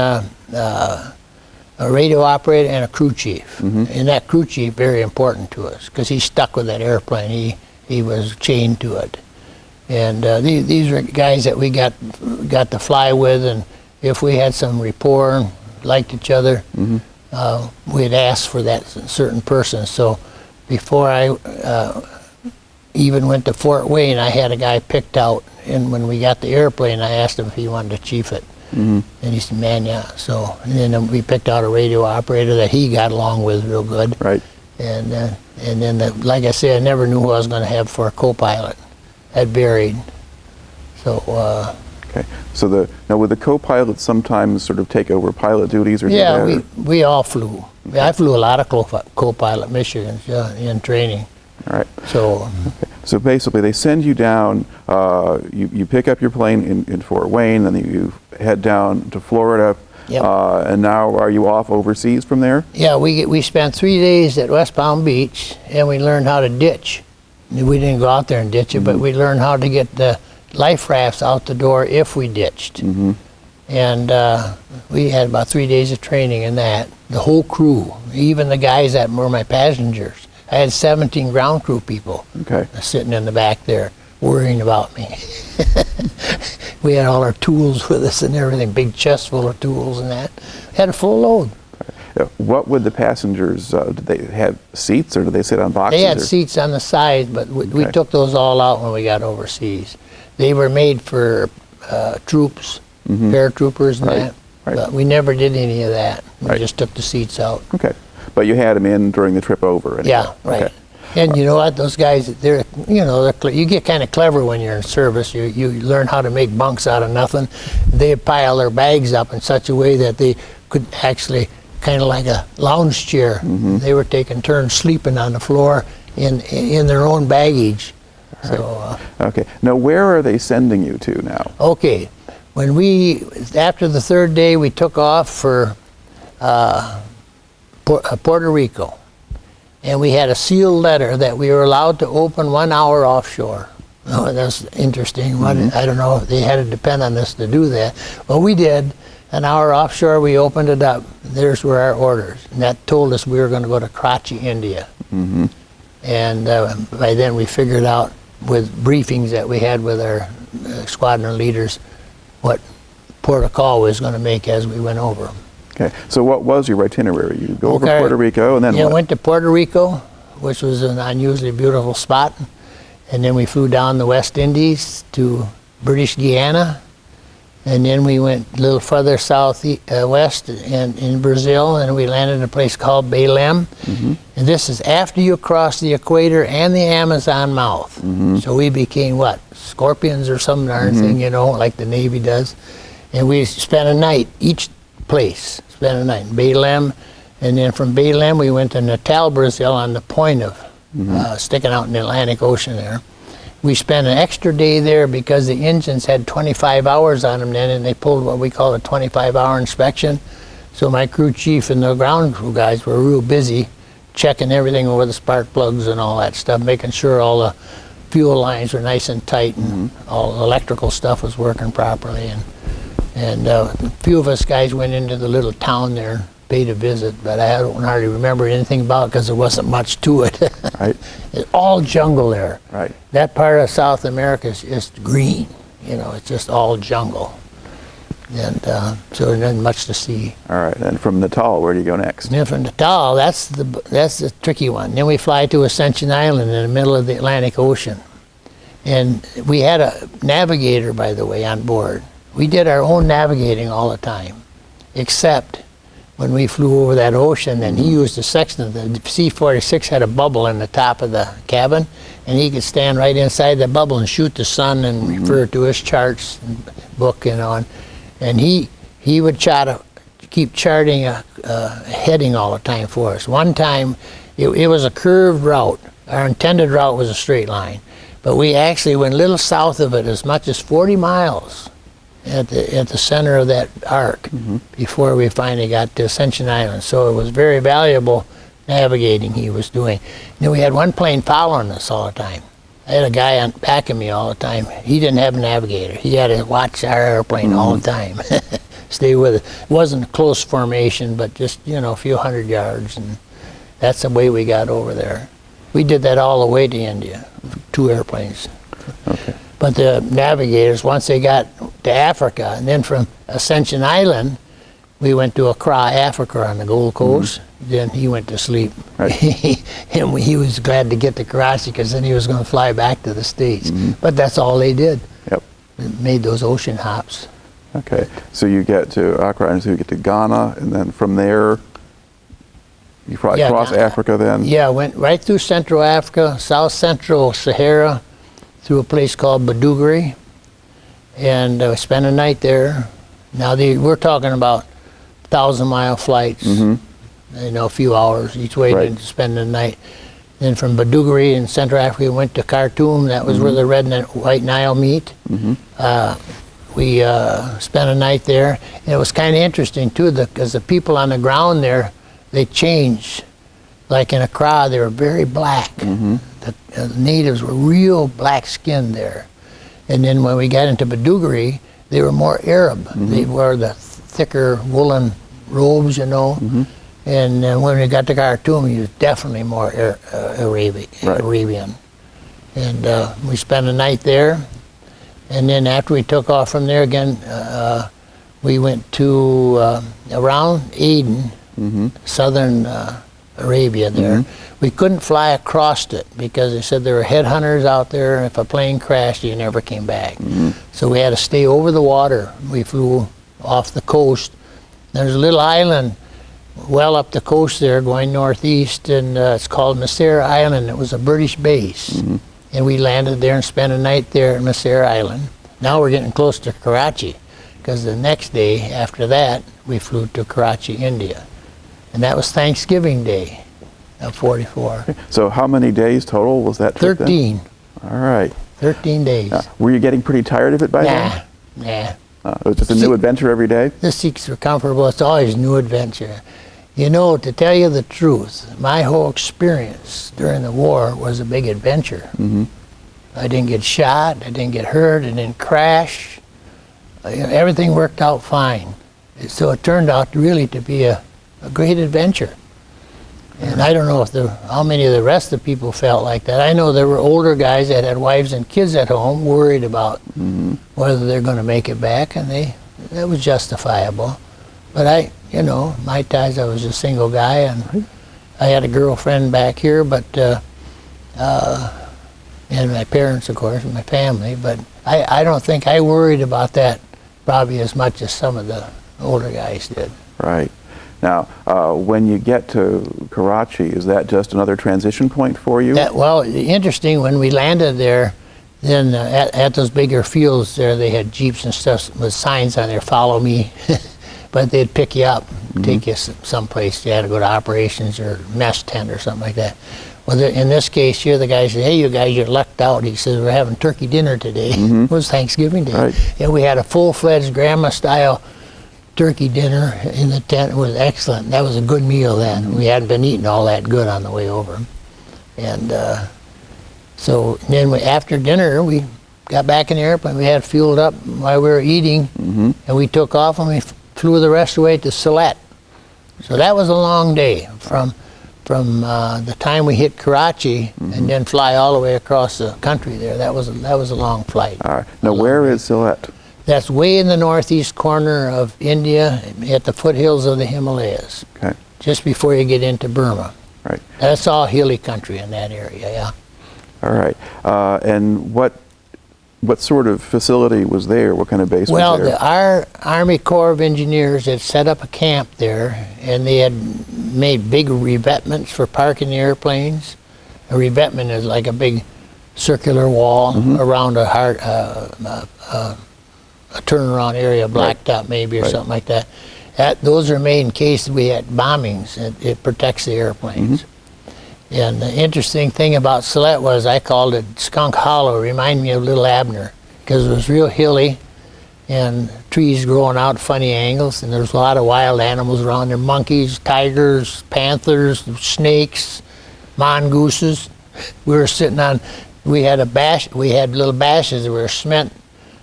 a radio operator and a crew chief. And that crew chief very important to us because he stuck with that airplane. He was chained to it. And these are guys that we got to fly with, and if we had some rapport, liked each other, we'd ask for that certain person. So before I even went to Fort Wayne, I had a guy picked out, and when we got the airplane, I asked him if he wanted to chief it. And he said, man, yeah. So and then we picked out a radio operator that he got along with real good. Right. And then, like I said, I never knew who I was going to have for a co-pilot. That varied. So, Okay. So now would the co-pilots sometimes sort of take over pilot duties, or yeah, do that, we all flew. I flew a lot of co-pilot missions in training. All right. So, So basically, they send you down. You pick up your plane in Fort Wayne, then you head down to Florida. Yep. And now, are you off overseas from there? yeah, we spent 3 days at West Palm Beach, and we learned how to ditch. We didn't go out there and ditch it, but we learned how to get the life rafts out the door if we ditched. And we had about 3 days of training in that. The whole crew, even the guys that were my passengers. I had 17 ground crew people sitting in the back there worrying about me. We had all our tools with us and everything, big chest full of tools and that. Had a full load. What would the passengers, did they have seats, or did they sit on boxes? They had seats on the side, but we took those all out when we got overseas. They were made for troops, paratroopers and that, but we never did any of that. We just took the seats out. Okay. But you had them in during the trip over? Anyway. Yeah, right. Okay. And you know what? Those guys, you get kind of clever when you're in service. You learn how to make bunks out of nothing. They pile their bags up in such a way that they could actually kind of like a lounge chair. They were taking turns sleeping on the floor in their own baggage. So, Okay. Now, where are they sending you to now? okay, after the third day, we took off for Puerto Rico. And we had a sealed letter that we were allowed to open 1 hour offshore. Oh, that's interesting. I don't know if they had to depend on us to do that. Well, we did. An hour offshore, we opened it up. There's where our orders. And that told us we were going to go to Karachi, India. And by then we figured out with briefings that we had with our squadron leaders what protocol was going to make as we went over. Okay. So what was your itinerary? You go over Okay. Puerto Rico, and then Yeah, what? went to Puerto Rico, which was an unusually beautiful spot. And then we flew down the West Indies to British Guiana. And then we went a little further west in Brazil, and we landed in a place called Belém. And this is after you cross the equator and the Amazon mouth. So we became what? Scorpions or some darn thing, you know, like the Navy does. And we spent a night, each place, spent a night in Belém. And then from Belém, we went to Natal, Brazil, on the point of sticking out in the Atlantic Ocean there. We spent an extra day there because the engines had 25 hours on them then, and they pulled what we call a 25-hour inspection. So my crew chief and the ground crew guys were real busy checking everything over the spark plugs and all that stuff, making sure all the fuel lines were nice and tight and all the electrical stuff was working properly. And a few of us guys went into the little town there, paid a visit, but I don't hardly remember anything about it because there wasn't much to it. Right. It's all jungle there. Right. That part of South America is just green. You know, it's just all jungle. And so there's not much to see. All right. And from Natal, where do you go next? And then from Natal, that's the tricky one. Then we fly to Ascension Island in the middle of the Atlantic Ocean. And we had a navigator, by the way, on board. We did our own navigating all the time, except when we flew over that ocean, and he used a section. The C-46 had a bubble in the top of the cabin, and he could stand right inside the bubble and shoot the sun and refer to his charts and book, you know. And he would try to keep charting a heading all the time for us. One time, it was a curved route. Our intended route was a straight line, but we actually went a little south of it, as much as 40 miles. At the center of that arc before we finally got to Ascension Island. So it was very valuable navigating he was doing. And we had one plane following us all the time. I had a guy on back of me all the time. He didn't have a navigator. He had to watch our airplane all the time. Stay with it. It wasn't a close formation, but just, you know, a few hundred yards. And that's the way we got over there. We did that all the way to India, 2 airplanes. Okay. But the navigators, once they got to Africa, and then from Ascension Island, we went to Accra, Africa on the Gold Coast. Then he went to sleep. Right. And he was glad to get to Karachi because then he was going to fly back to the States. But that's all they did. Yep. They made those ocean hops. Okay. So you get to Accra, and so you get to Ghana, and then from there, you probably cross Africa then? Yeah, went right through Central Africa, South Central Sahara, through a place called Badugri, and spent a night there. Now we're talking about 1,000-mile flights, you know, a few hours each way to spend the night. Then from Badugri in Central Africa, we went to Khartoum. That was where the Red and White Nile meet. We spent a night there, and it was kind of interesting too, because the people on the ground there, they changed. Like in Accra, they were very black. The natives were real black-skinned there. And then when we got into Badugri, they were more Arab. They wore the thicker woolen robes, you know. And when we got to Khartoum, he was definitely more Arabian. And we spent a night there. And then after we took off from there again, we went to around Aden, southern Arabia there. We couldn't fly across it because they said there were headhunters out there, and if a plane crashed, you never came back. So we had to stay over the water. We flew off the coast. There's a little island well up the coast there going northeast, and it's called Masera Island. It was a British base. And we landed there and spent a night there at Masera Island. Now we're getting close to Karachi, because the next day after that, we flew to Karachi, India. And that was Thanksgiving Day of 44. So how many days total was that trip then? 13. All right. 13 days. Were you getting pretty tired of it by then? Nah. It was just a new adventure every day? The Sikhs were comfortable. It's always new adventure. You know, to tell you the truth, my whole experience during the war was a big adventure. I didn't get shot, I didn't get hurt, I didn't crash. Everything worked out fine. So it turned out really to be a great adventure. And I don't know if how many of the rest of the people felt like that. I know there were older guys that had wives and kids at home worried about whether they're going to make it back, and that was justifiable. But my ties, I was a single guy, and I had a girlfriend back here, but and my parents, of course, and my family. But I don't think I worried about that probably as much as some of the older guys did. Right. Now, when you get to Karachi, is that just another transition point for you? Well, interesting, when we landed there, then at those bigger fields there, they had jeeps and stuff with signs on there, follow me. But they'd pick you up, take you someplace. You had to go to operations or mess tent or something like that. Well, in this case here, the guy said, hey, you guys, you're lucked out. He says, we're having turkey dinner today. It was Thanksgiving Day. Right. And we had a full-fledged grandma-style turkey dinner in the tent. It was excellent. That was a good meal then. We hadn't been eating all that good on the way over. And so then after dinner, we got back in the airplane. We had fueled up while we were eating, and we took off, and we flew the rest of the way to Sylhet. So that was a long day from the time we hit Karachi and then fly all the way across the country there. That was a long flight. All right. Now, where is Sylhet? That's way in the northeast corner of India at the foothills of the Himalayas. Okay. Just before you get into Burma. Right. That's all hilly country in that area, yeah. All right. And what sort of facility was there? What kind of base was there? Our Army Corps of Engineers had set up a camp there, and they had made big revetments for parking the airplanes. A revetment is like a big circular wall around a turnaround area, blacktop maybe or something like that. Those are made in case we had bombings. It protects the airplanes. And the interesting thing about Sylhet was I called it Skunk Hollow. It reminded me of Little Abner because it was real hilly and trees growing out funny angles, and there was a lot of wild animals around there: monkeys, tigers, panthers, snakes, mongooses. We were sitting on. We had little bashes. There were cement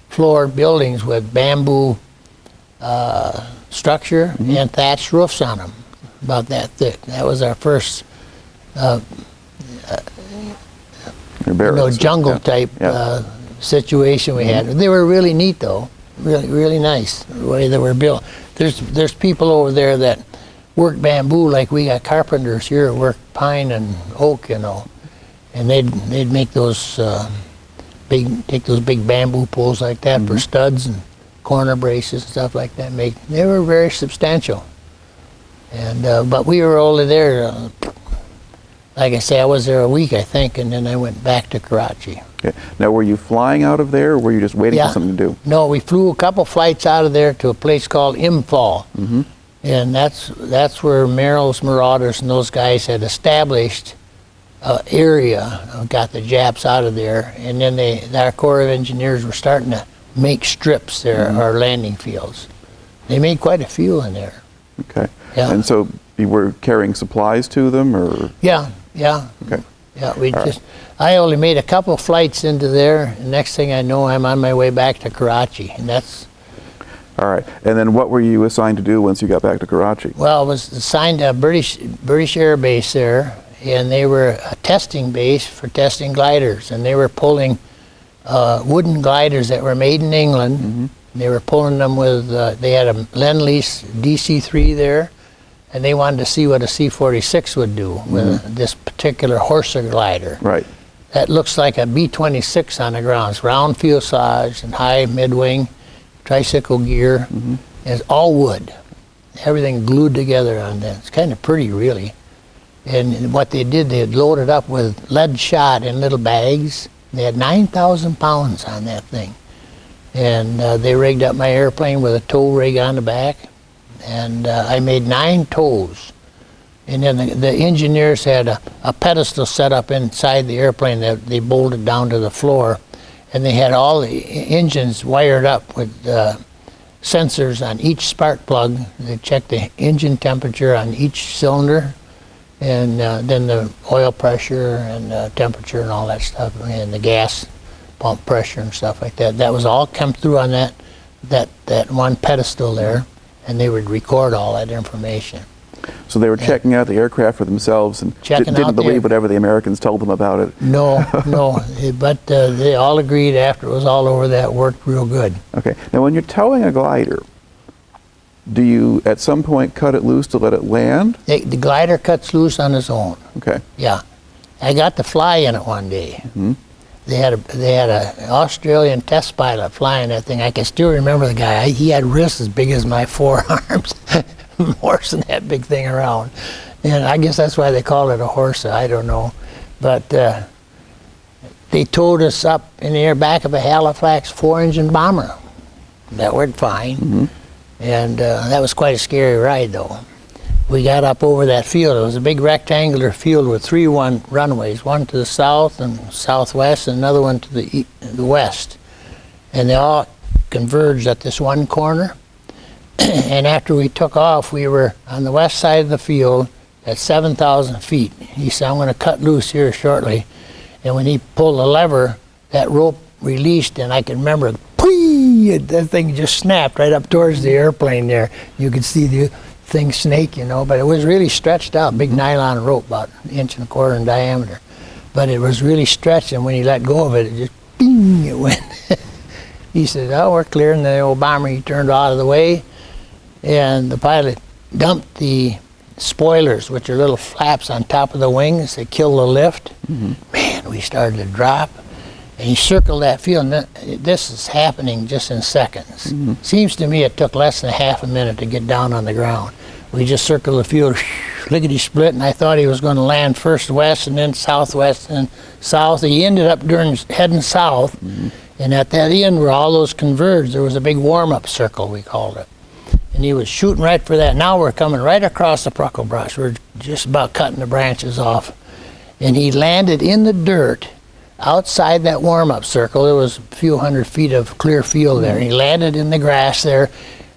floor buildings with bamboo structure and thatched roofs on them, about that thick. That was our first jungle type situation we had. They were really neat though, really nice the way they were built. There's people over there that work bamboo like we got carpenters here work pine and oak, and they'd make those take those big bamboo poles like that for studs and corner braces and stuff like that. They were very substantial. And but we were over there. Like I say, I was there a week, I think, and then I went back to Karachi. Okay. Now, were you flying out of there, or were you just waiting for something to do? No, we flew a couple flights out of there to a place called Imphal, and that's where Merrill's Marauders and those guys had established an area, got the Japs out of there, and then our Corps of Engineers were starting to make strips there, our landing fields. They made quite a few in there. Okay. Yeah. And so you were carrying supplies to them, or? Yeah. Okay. Yeah, I only made a couple flights into there, and next thing I know, I'm on my way back to Karachi, and that's... All right. And then what were you assigned to do once you got back to Karachi? Well, I was assigned to a British Air Base there, and they were a testing base for testing gliders, and they were pulling wooden gliders that were made in England. They were pulling them with, they had a Lend-Lease DC-3 there, and they wanted to see what a C-46 would do with this particular Horsa glider. Right. That looks like a B-26 on the ground. It's round fuselage and high mid-wing, tricycle gear. And it's all wood. Everything glued together on that. It's kind of pretty, really. And what they did, they had loaded up with lead shot in little bags. They had 9,000 pounds on that thing. And they rigged up my airplane with a tow rig on the back. And I made 9 tows And then the engineers had a pedestal set up inside the airplane that they bolted down to the floor. And they had all the engines wired up with sensors on each spark plug. They checked the engine temperature on each cylinder, and then the oil pressure and temperature and all that stuff, and the gas pump pressure and stuff like that. That was all come through on that one pedestal there, and they would record all that information. So they were checking out the aircraft for themselves and didn't believe whatever the Americans told them about it. No, but they all agreed after it was all over that it worked real good. Okay. Now, when you're towing a glider, do you at some point cut it loose to let it land? The glider cuts loose on its own. Okay. Yeah. I got to fly in it one day. Mm-hmm. They had an Australian test pilot flying that thing. I can still remember the guy. He had wrists as big as my forearms. Horsing that big thing around, and I guess that's why they call it a horse. I don't know, but they towed us up in the air back of a Halifax 4-engine bomber. That worked fine, mm-hmm. and that was quite a scary ride, though. We got up over that field. It was a big rectangular field with 3 runways, one to the south and southwest, and another one to the west, and they all converged at this one corner. And after we took off, we were on the west side of the field at 7,000 feet. He said, I'm going to cut loose here shortly. And when he pulled the lever, that rope released, and I can remember, that thing just snapped right up towards the airplane there. You could see the thing snake, but it was really stretched out, big nylon rope, about 1.25 inches in diameter. But it was really stretched, and when he let go of it, it just, bing, it went. He said, oh, we're clear, and the old bomber, he turned out of the way. And the pilot dumped the spoilers, which are little flaps on top of the wings that kill the lift. Mm-hmm. Man, we started to drop. And he circled that field, and this is happening just in seconds. Mm-hmm. Seems to me it took less than half a minute to get down on the ground. We just circled the field, lickety split, and I thought he was going to land first west and then southwest and south. He ended up heading south, mm-hmm. and at that end where all those converged, there was a big warm-up circle, we called it. And he was shooting right for that. Now we're coming right across the Brush. We're just about cutting the branches off. And he landed in the dirt outside that warm-up circle. There was a few hundred feet of clear field there. And he landed in the grass there,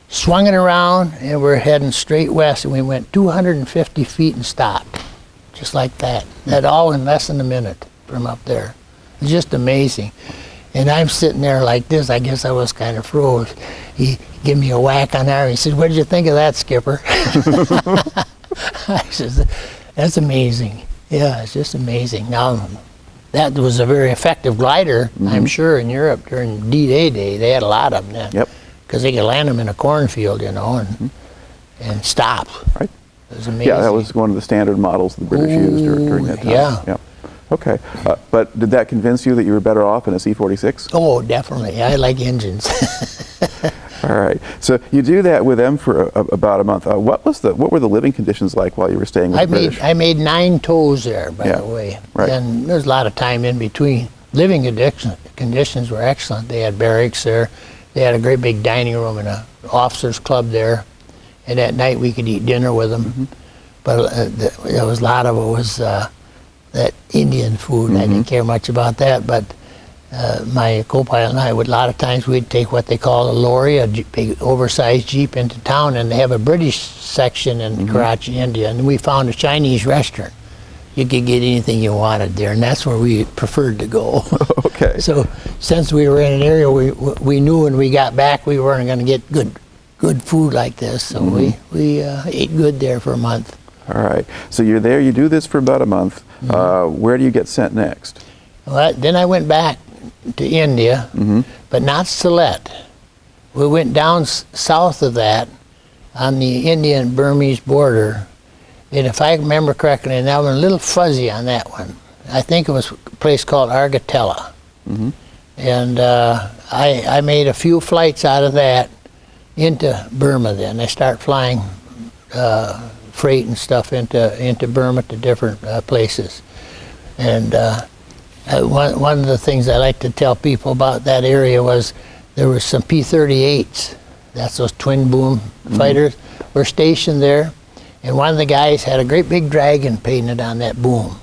swung it around, and we're heading straight west. And we went 250 feet and stopped, just like that. That all in less than a minute from up there. It's just amazing. And I'm sitting there like this. I guess I was kind of froze. He gave me a whack on there. He said, what did you think of that, Skipper? I said, that's amazing. Yeah, it's just amazing. Now, that was a very effective glider, mm-hmm. I'm sure, in Europe during D-Day day. They had a lot of them then. Yep. Because they could land them in a cornfield, and stop. Right. It was amazing. Yeah, that was one of the standard models the British used during that time. Yeah. Okay, but did that convince you that you were better off in a C-46? Oh, definitely. I like engines. All right. So you do that with them for about a month. What were the living conditions like while you were staying with the British? I made 9 tows there, by the way. Right. And there's a lot of time in between. Living conditions were excellent. They had barracks there. They had a great big dining room and an officers' club there. And at night we could eat dinner with them. Mm-hmm. But there was a lot of it was that Indian food. Mm-hmm. I didn't care much about that, but my co-pilot and I would, a lot of times we'd take what they call a lorry, a big oversized Jeep into town, and they have a British section in mm-hmm. Karachi, India, and we found a Chinese restaurant. You could get anything you wanted there, and that's where we preferred to go. Okay. So since we were in an area we knew when we got back we weren't going to get good food like this, so mm-hmm. we ate good there for a month. All right. So you're there, you do this for about a month. Mm-hmm. Where do you get sent next? Well, then I went back to India, mm-hmm. but not Sylhet. We went down south of that on the Indian-Burmese border, and if I remember correctly, and I was a little fuzzy on that one, I think it was a place called Argatella. Mm-hmm. And I made a few flights out of that into Burma then. I start flying freight and stuff into Burma to different places. And one of the things I like to tell people about that area was there were some P-38s, that's those twin boom mm-hmm. fighters, were stationed there, and one of the guys had a great big dragon painted on that boom.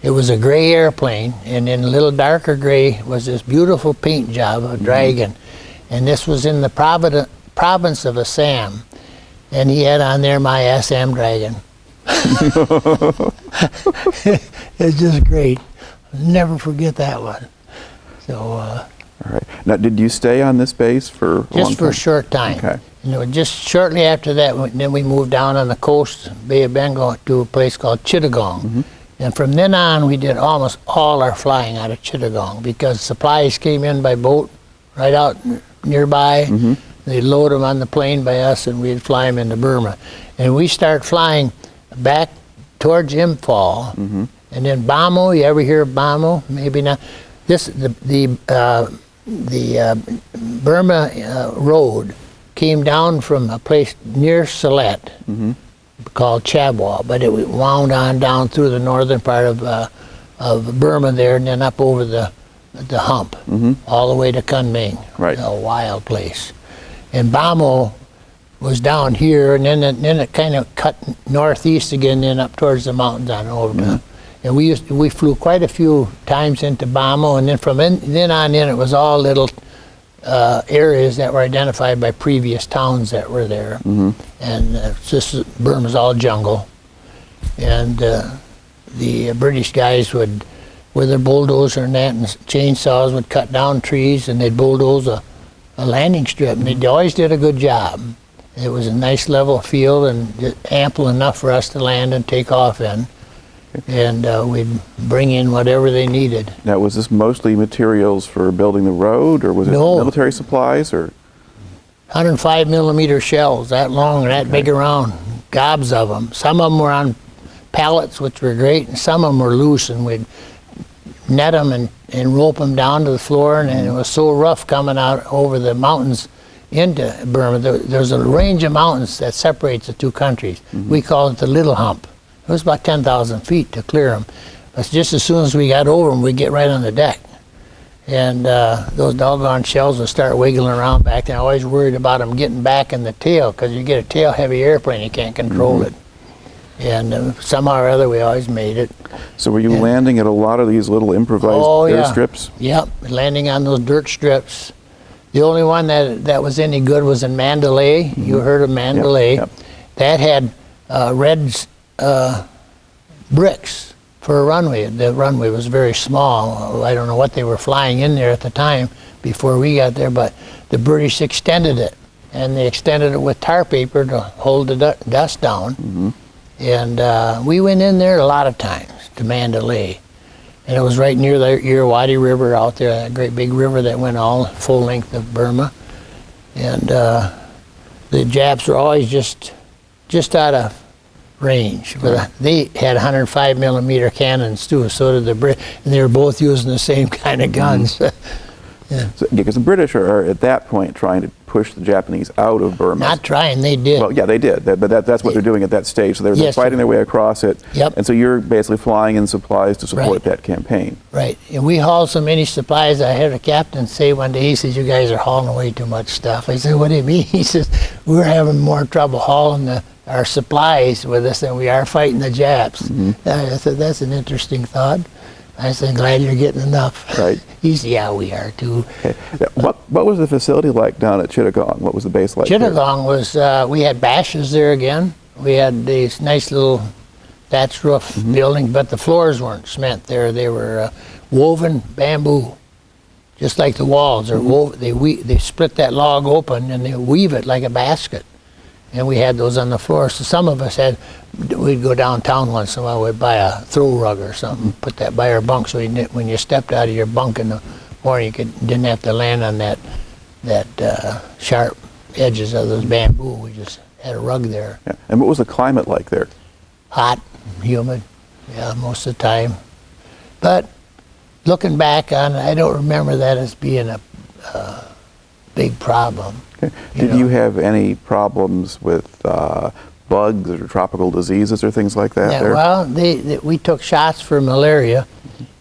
It was a gray airplane, and in a little darker gray was this beautiful paint job of a dragon. And this was in the province of Assam. And he had on there my Assam dragon. It's just great. Never forget that one. So, All right. Now, did you stay on this base for a long just for time? a short time. Okay. And it was just shortly after that, then we moved down on the coast, Bay of Bengal, to a place called Chittagong. And from then on, we did almost all our flying out of Chittagong because supplies came in by boat right out nearby. They'd load them on the plane by us, and we'd fly them into Burma. And we start flying back towards Imphal, and then Bamo. You ever hear of Bamo? Maybe not. The Burma road came down from a place near Sylhet called Chabwa, but it wound on down through the northern part of Burma there, and then up over the hump, all the way to Kunming. Right. A wild place. And Bamo was down here, and then it kind of cut northeast again, then up towards the mountains on over. And we flew quite a few times into Bamo, and then from then on in, it was all little areas that were identified by previous towns that were there. And Burma's all jungle. And the British guys would, with their bulldozer and that, and chainsaws, would cut down trees, and they'd bulldoze a landing strip, and they always did a good job. It was a nice level field and ample enough for us to land and take off in. And we'd bring in whatever they needed. Now, was this mostly materials for building the road, or was it No. military supplies, or? 105 millimeter shells, that long and that big around, gobs of them. Some of them were on pallets, which were great, and some of them were loose, and we'd net them and rope them down to the floor, and it was so rough coming out over the mountains into Burma. There's a range of mountains that separates the two countries. We call it the Little Hump. It was about 10,000 feet to clear them. But just as soon as we got over them, we'd get right on the deck. And those doggone shells would start wiggling around back there. I always worried about them getting back in the tail, because you get a tail-heavy airplane, you can't control it. And somehow or other, we always made it. So were you landing at a lot of these little improvised airstrips? Yep, landing on those dirt strips. The only one that was any good was in Mandalay. You heard of Mandalay. Yep. That had red bricks for a runway. The runway was very small. I don't know what they were flying in there at the time before we got there, but the British extended it, and they extended it with tar paper to hold the dust down. And we went in there a lot of times to Mandalay, and it was right near the Irrawaddy River out there, that great big river that went all full length of Burma. And the Japs were always just out of range. But they had 105 millimeter cannons too, so did the British, and they were both using the same kind of guns. Because the British are at that point trying to push the Japanese out of Burma. Not trying, they did. Well, yeah, they did, but that's what they're doing at that stage. So they're Yes, fighting their way across it. Yep. And so you're basically flying in supplies to support that campaign. Right, and we hauled so many supplies. I heard a captain say one day, he says, "You guys are hauling away too much stuff." I said, "What do you mean?" He says, "We're having more trouble hauling our supplies with us than we are fighting the Japs." I said, "That's an interesting thought." I said, "Glad you're getting enough." Right. He said, "Yeah, we are too." Okay. What was the facility like down at Chittagong? What was the base like? Chittagong was, we had bashes there again. We had these nice little thatch roof buildings, but the floors weren't cement there. They were woven bamboo, just like the walls. They're they split that log open and they weave it like a basket. And we had those on the floor. So some of us we'd go downtown once in a while, we'd buy a throw rug or something, put that by our bunk, so when you stepped out of your bunk in the morning, you didn't have to land on that sharp edges of those bamboo. We just had a rug there. Yeah. And what was the climate like there? Hot, humid, most of the time. But looking back on it, I don't remember that as being a big problem. Okay. Did you have any problems with bugs or tropical diseases or things like that there? Well, we took shots for malaria,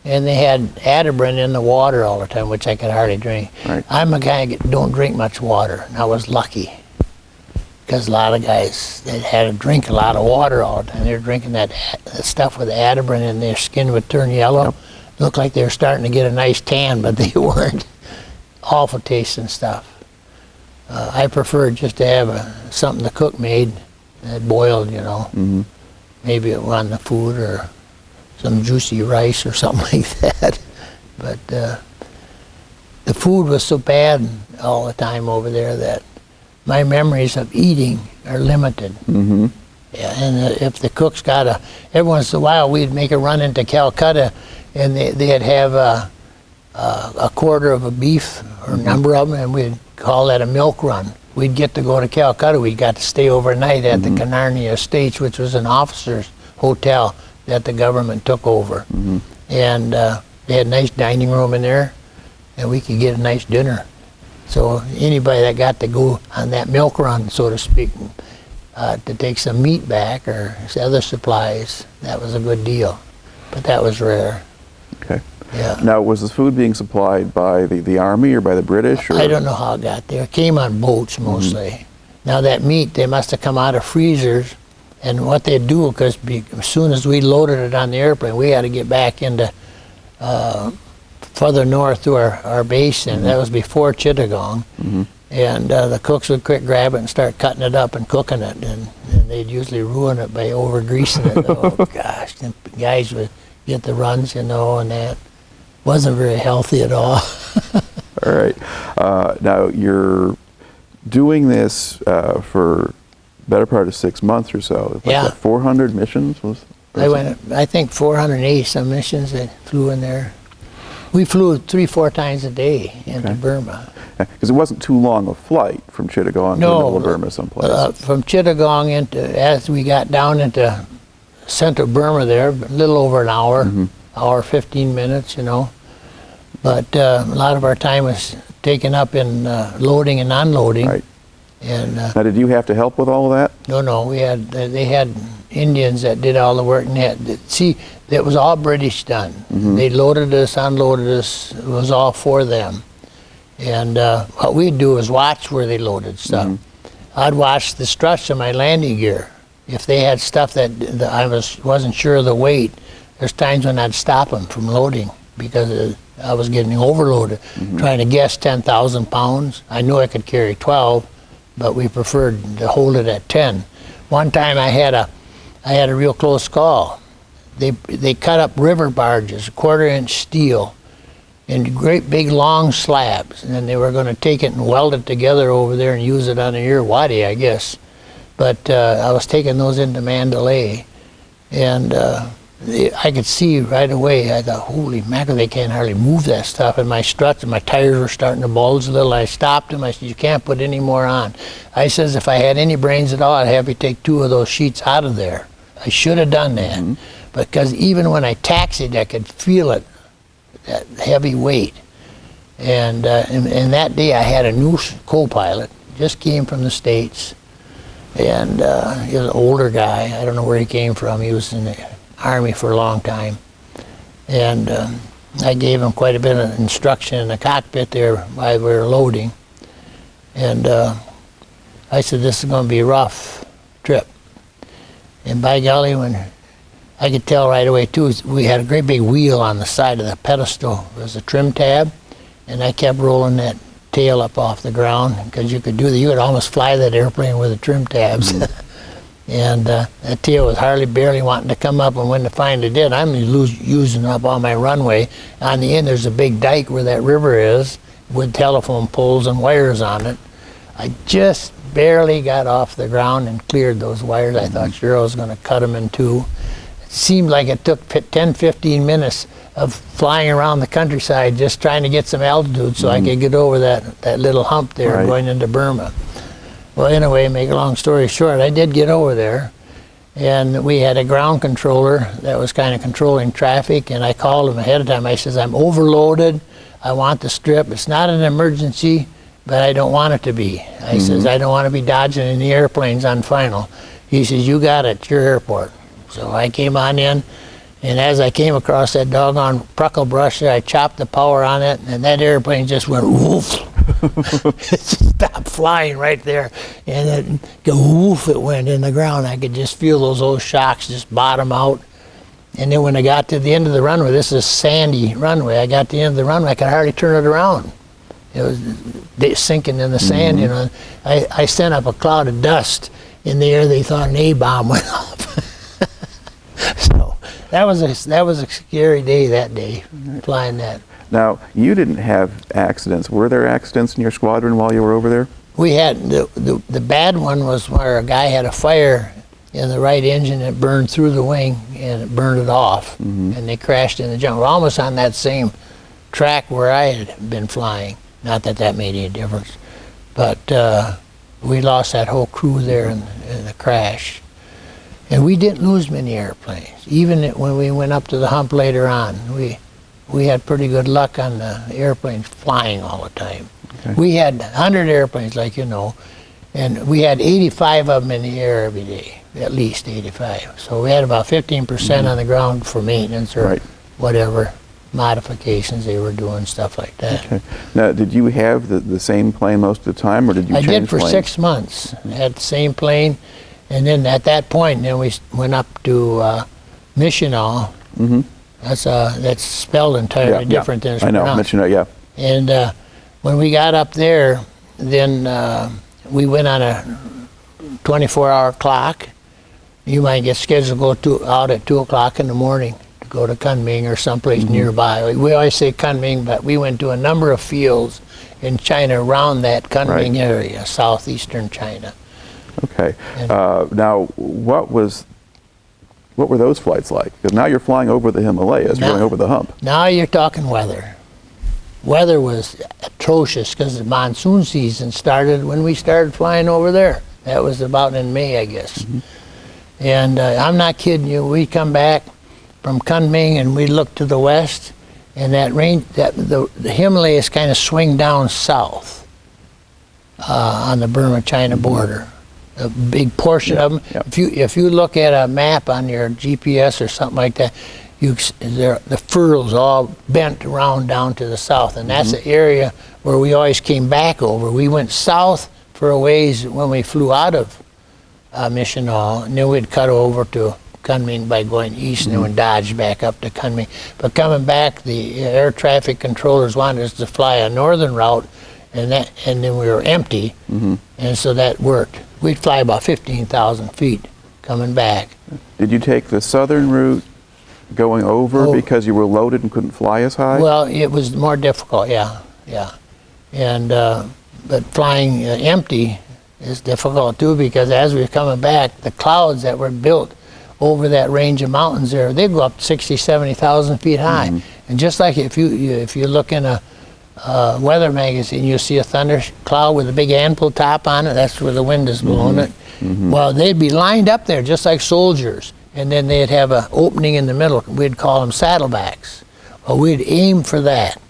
and they had Adabrin in the water all the time, which I could hardly drink. Right. I'm a guy that don't drink much water, and I was lucky. because a lot of guys, they had to drink a lot of water all the time. They were drinking that stuff with adabrin, and their skin would turn yellow. Yep. Looked like they were starting to get a nice tan, but they weren't. Awful tasting stuff. I preferred just to have something the cook made that boiled, you know. Mm-hmm. Maybe it was on the food or some juicy rice or something like that. But the food was so bad all the time over there that my memories of eating are limited. Mm-hmm. Yeah, and if the cook's got every once in a while we'd make a run into Calcutta, and they'd have a quarter of a beef or a number of them, and we'd call that a milk run. We'd get to go to Calcutta. We got to stay overnight at the Canarney Estates, which was an officer's hotel that the government took over. And they had a nice dining room in there, and we could get a nice dinner. So anybody that got to go on that milk run, so to speak, to take some meat back or other supplies, that was a good deal. But that was rare. Okay. Yeah. Now, was the food being supplied by the Army or by the British? Or? I don't know how it got there. It came on boats mostly. Now that meat, they must have come out of freezers, and what they'd do, because as soon as we loaded it on the airplane, we had to get back into further north to our base, and that was before Chittagong. And the cooks would quick grab it and start cutting it up and cooking it, and they'd usually ruin it by over greasing it. Oh gosh, the guys would get the runs, you know, and that wasn't very healthy at all. All right. Now you're doing this for better part of 6 months or so. Like Yeah. 400 missions was. I went, I think 480 some missions that flew in there. We flew 3-4 times a day into Burma. Because it wasn't too long a flight from Chittagong to the middle of Burma someplace. From Chittagong as we got down into central Burma there, a little over an hour, hour 15 minutes, you know. But a lot of our time was taken up in loading and unloading. Right. And Now, did you have to help with all of that? no, they had Indians that did all the work, and that was all British done. They loaded us, unloaded us. It was all for them. And what we'd do is watch where they loaded stuff. I'd watch the struts of my landing gear. If they had stuff that I wasn't sure of the weight, there's times when I'd stop them from loading because I was getting overloaded. Trying to guess 10,000 pounds. I knew I could carry 12, but we preferred to hold it at 10. One time I had a real close call. They cut up river barges, 1/4-inch steel, in great big long slabs, and then they were going to take it and weld it together over there and use it on the Irrawaddy, I guess. But I was taking those into Mandalay, and I could see right away. I thought, holy mackerel, they can't hardly move that stuff. And my struts and my tires were starting to bulge a little. I stopped them. I said, you can't put any more on. I says, if I had any brains at all, I'd have you take 2 of those sheets out of there. I should have done that. Because even when I taxied, I could feel it, that heavy weight. And that day I had a new co-pilot, just came from the States. And he was an older guy. I don't know where he came from. He was in the Army for a long time. And I gave him quite a bit of instruction in the cockpit there while we were loading. And I said, this is going to be a rough trip. And by golly, when I could tell right away too, we had a great big wheel on the side of the pedestal. It was a trim tab, and I kept rolling that tail up off the ground because you could almost fly that airplane with the trim tabs. And that tail was barely wanting to come up, and when it finally did, I'm using up all my runway. On the end, there's a big dike where that river is with telephone poles and wires on it. I just barely got off the ground and cleared those wires. I thought sure I was going to cut them in 2. It seemed like it took 10-15 minutes of flying around the countryside just trying to get some altitude so I could get over that little hump there going into Burma. Well, anyway, make a long story short, I did get over there, and we had a ground controller that was kind of controlling traffic, and I called him ahead of time. I says, I'm overloaded. I want the strip. It's not an emergency, but I don't want it to be. I says, I don't want to be dodging in the airplanes on final. He says, you got it, it's your airport. So I came on in, and as I came across that doggone pruckle brush there, I chopped the power on it, and that airplane just went woof. It stopped flying right there, and then go woof, it went in the ground. I could just feel those old shocks just bottom out. And then when I got to the end of the runway, this is a sandy runway, I got to the end of the runway, I could hardly turn it around. It was sinking in the sand, you know. I sent up a cloud of dust in the air. They thought an A-bomb went off. So that was a scary day that day, flying that. Now, you didn't have accidents. Were there accidents in your squadron while you were over there? We had, the bad one was where a guy had a fire in the right engine. It burned through the wing and it burned it off. And they crashed in the jungle, almost on that same track where I had been flying. Not that that made any difference, but we lost that whole crew there in the crash. And we didn't lose many airplanes. Even when we went up to the hump later on, we had pretty good luck on the airplanes flying all the time. Okay. We had 100 airplanes, like you know, and we had 85 of them in the air every day, at least 85. So we had about 15% on the ground for maintenance or whatever modifications they were doing, stuff like that. Okay. Now, did you have the same plane most of the time, or did you change I did for planes? 6 months. I had the same plane, and then at that point, then we went up to Missional. That's spelled entirely different than it's I know, pronounced. Missional, yeah. And when we got up there, then we went on a 24-hour clock. You might get scheduled to go out at 2 o'clock in the morning to go to Kunming or someplace nearby. We always say Kunming, but we went to a number of fields in China around that Kunming area, southeastern China. Okay. Now, what were those flights like? Because now you're flying over the Himalayas, you're going over the hump. Now you're talking weather. Weather was atrocious because the monsoon season started when we started flying over there. That was about in May, I guess. And I'm not kidding you. We come back from Kunming and we look to the west, and that range, the Himalayas kind of swing down south on the Burma-China border. A big portion of them. If you look at a map on your GPS or something like that, the furrows all bent around down to the south, and that's the area where we always came back over. We went south for a ways when we flew out of Missional, and then we'd cut over to Kunming by going east, and then we'd dodge back up to Kunming. But coming back, the air traffic controllers wanted us to fly a northern route, and then we were empty, and so that worked. We'd fly about 15,000 feet coming back. Did you take the southern route going over because you were loaded and couldn't fly as high? Well, it was more difficult, yeah. And but flying empty is difficult too, because as we were coming back, the clouds that were built over that range of mountains there, they go up 60, 70,000 feet high. And just like if you look in a weather magazine, you see a thunder cloud with a big anvil top on it. That's where the wind is blowing it. Well, they'd be lined up there just like soldiers, and then they'd have an opening in the middle. We'd call them saddlebacks. Well, we'd aim for that,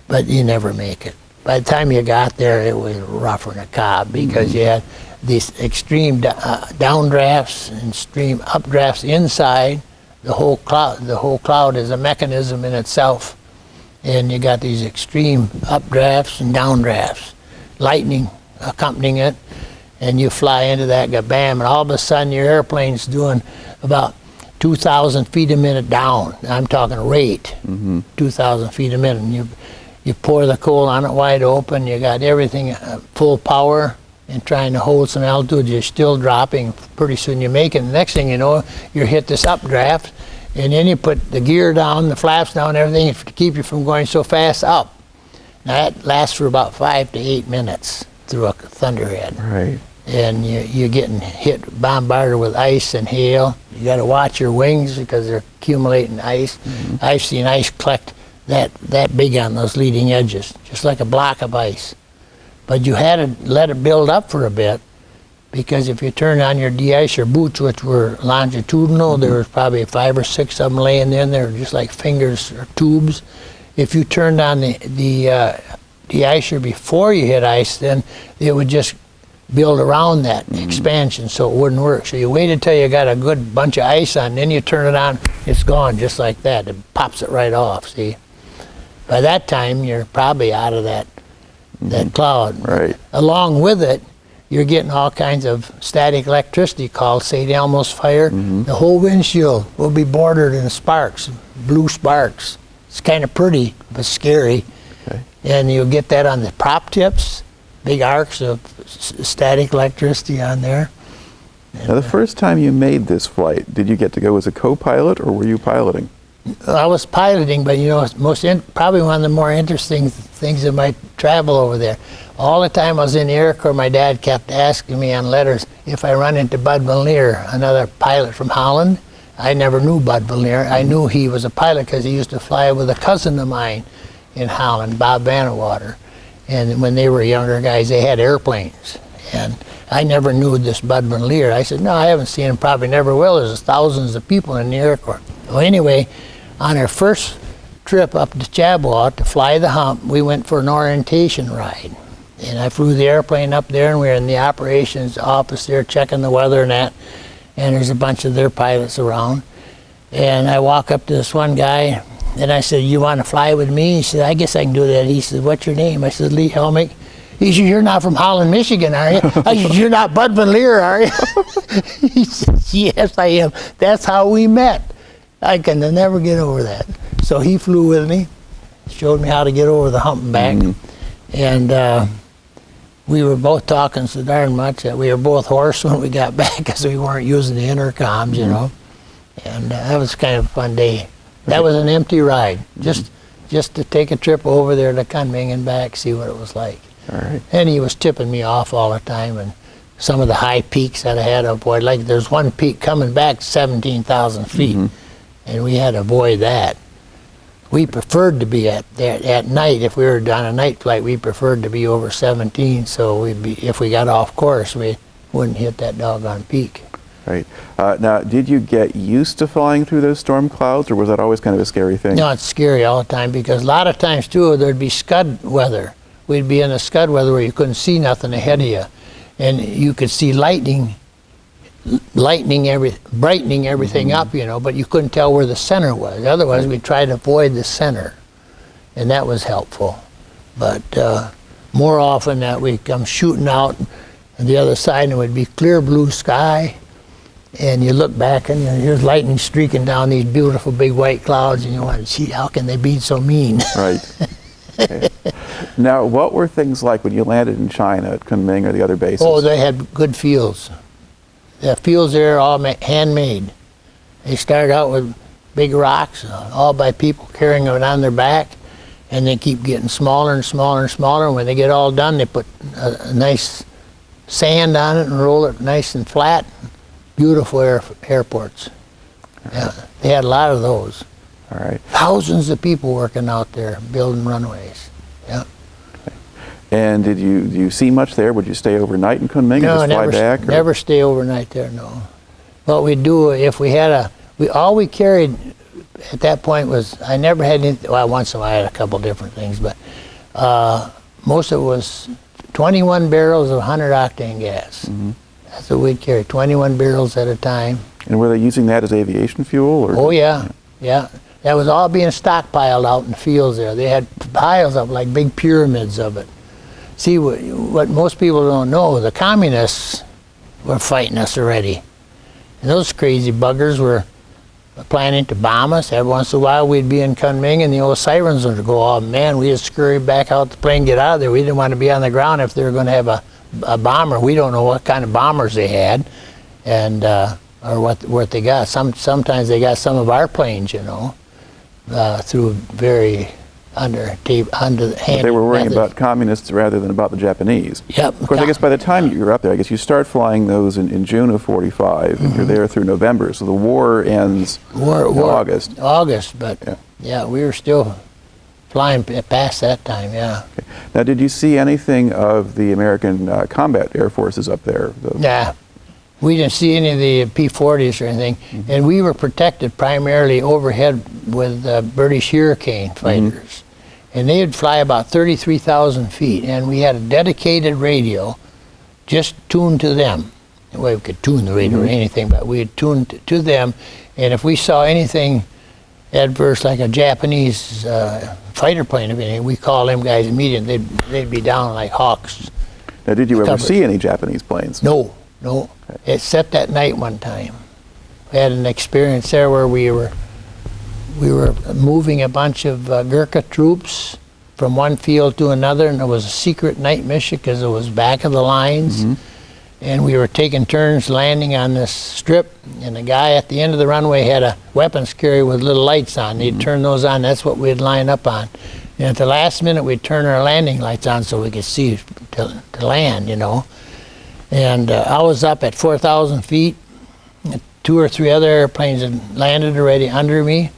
but you never make it. By the time you got there, it was rougher than a cob, because you had these extreme downdrafts and extreme updrafts inside. The whole cloud is a mechanism in itself. And you got these extreme updrafts and downdrafts, lightning accompanying it, and you fly into that, go bam, and all of a sudden your airplane's doing about 2,000 feet a minute down. I'm talking rate, 2,000 feet a minute. And you pour the coal on it wide open, you got everything full power, and trying to hold some altitude, you're still dropping. Pretty soon you make it. The next thing you know, you hit this updraft, and then you put the gear down, the flaps down, everything to keep you from going so fast up. Now that lasts for about 5 to 8 minutes through a thunderhead. Right. And you're getting hit, bombarded with ice and hail. You got to watch your wings because they're accumulating ice. I've seen ice collect that big on those leading edges, just like a block of ice. But you had to let it build up for a bit, because if you turn on your de-ice, your boots, which were longitudinal, there was probably 5 or 6 of them laying in there, just like fingers or tubes. If you turned on the de-icer before you hit ice, then it would just build around that expansion, so it wouldn't work. So you waited till you got a good bunch of ice on, then you turn it on, it's gone just like that. It pops it right off, see? By that time, you're probably out of that that cloud. Right. Along with it, you're getting all kinds of static electricity called St. Elmo's fire. The whole windshield will be bordered in sparks, blue sparks. It's kind of pretty, but scary. Okay. And you'll get that on the prop tips, big arcs of static electricity on there. Now, the first time you made this flight, did you get to go as a co-pilot, or were you piloting? I was piloting, but you know, probably one of the more interesting things in my travel over there. All the time I was in the Air Corps, my dad kept asking me on letters if I run into Bud Valnier, another pilot from Holland. I never knew Bud Valnier. I knew he was a pilot because he used to fly with a cousin of mine in Holland, Bob Vannewater. And when they were younger guys, they had airplanes. And I never knew this Bud Valnier. I said, no, I haven't seen him, probably never will. There's thousands of people in the Air Corps. Well, anyway, on our first trip up to Chabois to fly the hump, we went for an orientation ride. And I flew the airplane up there, and we were in the operations office there checking the weather and that. And there's a bunch of their pilots around. And I walk up to this one guy, and I said, you want to fly with me? He said, I guess I can do that. He said, what's your name? I said, Lee Helmink. He said, you're not from Holland, Michigan, are you? I said, you're not Bud Valnier, are you? He said, yes, I am. That's how we met. I can never get over that. So he flew with me, showed me how to get over the hump and back. And we were both talking so darn much that we were both hoarse when we got back because we weren't using the intercoms, you know. And that was kind of a fun day. That was an empty ride, just to take a trip over there to Kunming and back, see what it was like. All right. And he was tipping me off all the time, and some of the high peaks that I had to avoid. Like there's one peak coming back 17,000 feet, and we had to avoid that. We preferred to be at night. If we were on a night flight, we preferred to be over 17, so if we got off course, we wouldn't hit that doggone peak. Right. Now, did you get used to flying through those storm clouds, or was that always kind of a scary thing? No, it's scary all the time because a lot of times too there'd be scud weather. We'd be in a scud weather where you couldn't see nothing ahead of you, and you could see brightening everything up, you know, but you couldn't tell where the center was. Otherwise, we tried to avoid the center, and that was helpful. But more often that we come shooting out on the other side, and it would be clear blue sky, and you look back and here's lightning streaking down these beautiful big white clouds, and you want to see how can they be so mean. Right. Okay. Now, what were things like when you landed in China at Kunming or the other bases? Oh, they had good fields. The fields there are all handmade. They started out with big rocks, all by people carrying it on their back, and they keep getting smaller and smaller and smaller. And when they get all done, they put a nice sand on it and roll it nice and flat. Beautiful airports. Yeah, they had a lot of those. All right. Thousands of people working out there building runways. Yeah. And did you see much there? Would you stay overnight in Kunming and just fly back? Or? Never stay overnight there, no. What we do, if we had all we carried at that point was, I never had anything, well, once in a while I had a couple different things, but most of it was 21 barrels of 100 octane gas. That's what we'd carry, 21 barrels at a time. And were they using that as aviation fuel? Or? Oh, yeah. That was all being stockpiled out in the fields there. They had piles of like big pyramids of it. See, what most people don't know, the communists were fighting us already. And those crazy buggers were planning to bomb us. Every once in a while we'd be in Kunming and the old sirens would go off. Man, we'd scurry back out the plane, get out of there. We didn't want to be on the ground if they were going to have a bomber. We don't know what kind of bombers they had, and or what they got. Sometimes they got some of our planes, you know, through very underhanded But they were worrying methods. about communists rather than about the Japanese. Yep. Of course, I guess by the time you were up there, I guess you start flying those in June of 45, and you're there through November, so the war ends in August. August, but yeah, we were still flying past that time, yeah. Okay. Now, did you see anything of the American combat air forces up there? Nah, we didn't see any of the P-40s or anything, and we were protected primarily overhead with British Hurricane fighters. And they would fly about 33,000 feet, and we had a dedicated radio just tuned to them. Well, we could tune the radio or anything, but we had tuned to them, and if we saw anything adverse, like a Japanese fighter plane, if anything. We call them guys immediately. They'd be down like hawks. Now, did you ever Covered. see any Japanese planes? No. Except that night one time. We had an experience there where we were moving a bunch of Gurkha troops from one field to another, and it was a secret night mission because it was back of the lines. And we were taking turns landing on this strip, and the guy at the end of the runway had a weapons carrier with little lights on. He'd turn those on. That's what we'd line up on. And at the last minute, we'd turn our landing lights on so we could see to land, you know. And I was up at 4,000 feet. 2 or 3 other airplanes had landed already under me.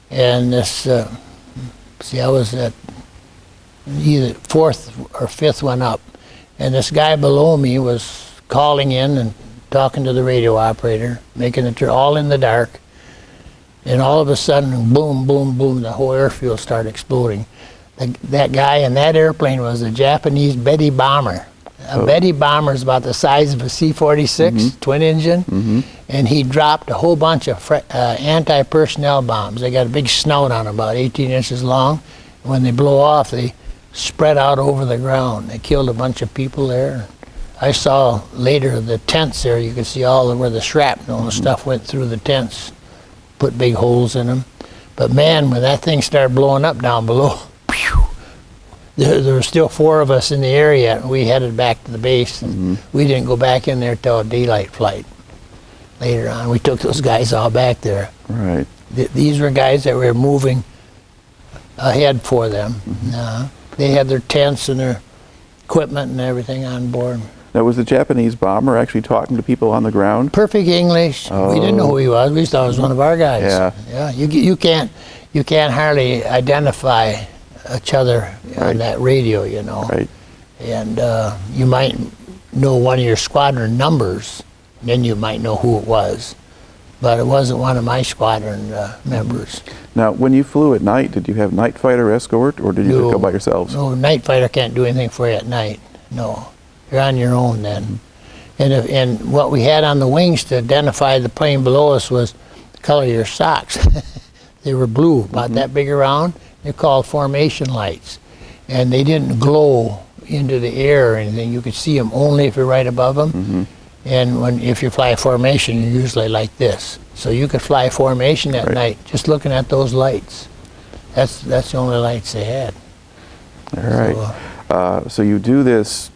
And this, I was at either 4th or 5th one up. And this guy below me was calling in and talking to the radio operator, making the turn, all in the dark. And all of a sudden, boom, boom, boom, the whole airfield started exploding. That guy in that airplane was a Japanese Betty bomber. A Betty bomber is about the size of a C-46, twin engine, and he dropped a whole bunch of anti-personnel bombs. They got a big snout on them, about 18 inches long. When they blow off, they spread out over the ground. They killed a bunch of people there. I saw later the tents there. You could see where the shrapnel and stuff went through the tents, put big holes in them. But man, when that thing started blowing up down below, there were still 4 of us in the area. We headed back to the base. And we didn't go back in there till a daylight flight. Later on, we took those guys all back there. Right. These were guys that were moving ahead for them. They had their tents and their equipment and everything on board. Now, was the Japanese bomber actually talking to people on the ground? Perfect English. We didn't know who he was. We thought it was one of our guys. Yeah. You can't hardly identify each other on that radio, you know. Right. And you might know one of your squadron numbers, then you might know who it was. But it wasn't one of my squadron members. Now, when you flew at night, did you have night fighter escort, or did you just go by yourselves? No, night fighter can't do anything for you at night. No, you're on your own then. And what we had on the wings to identify the plane below us was the color of your socks. They were blue, about that big around. They're called formation lights. And they didn't glow into the air or anything. You could see them only if you're right above them. And if you fly formation, you're usually like this. So you could fly formation at night just looking at those lights. That's the only lights they had. All right. So you do this,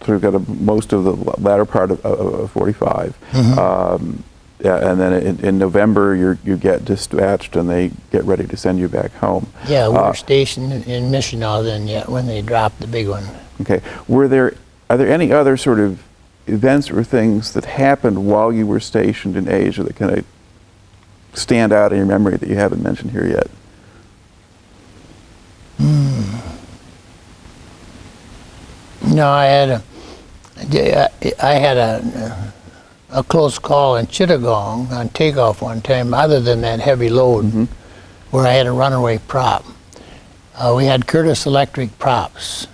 so you've got most of the latter part of 45. And then in November, you get dispatched and they get ready to send you back home. Yeah, we were stationed in Missional then when they dropped the big one. Okay. Are there any other sort of events or things that happened while you were stationed in Asia that kind of stand out in your memory that you haven't mentioned here yet? No, I had a close call in Chittagong on takeoff one time, other than that heavy load, where I had a runaway prop. We had Curtiss Electric props,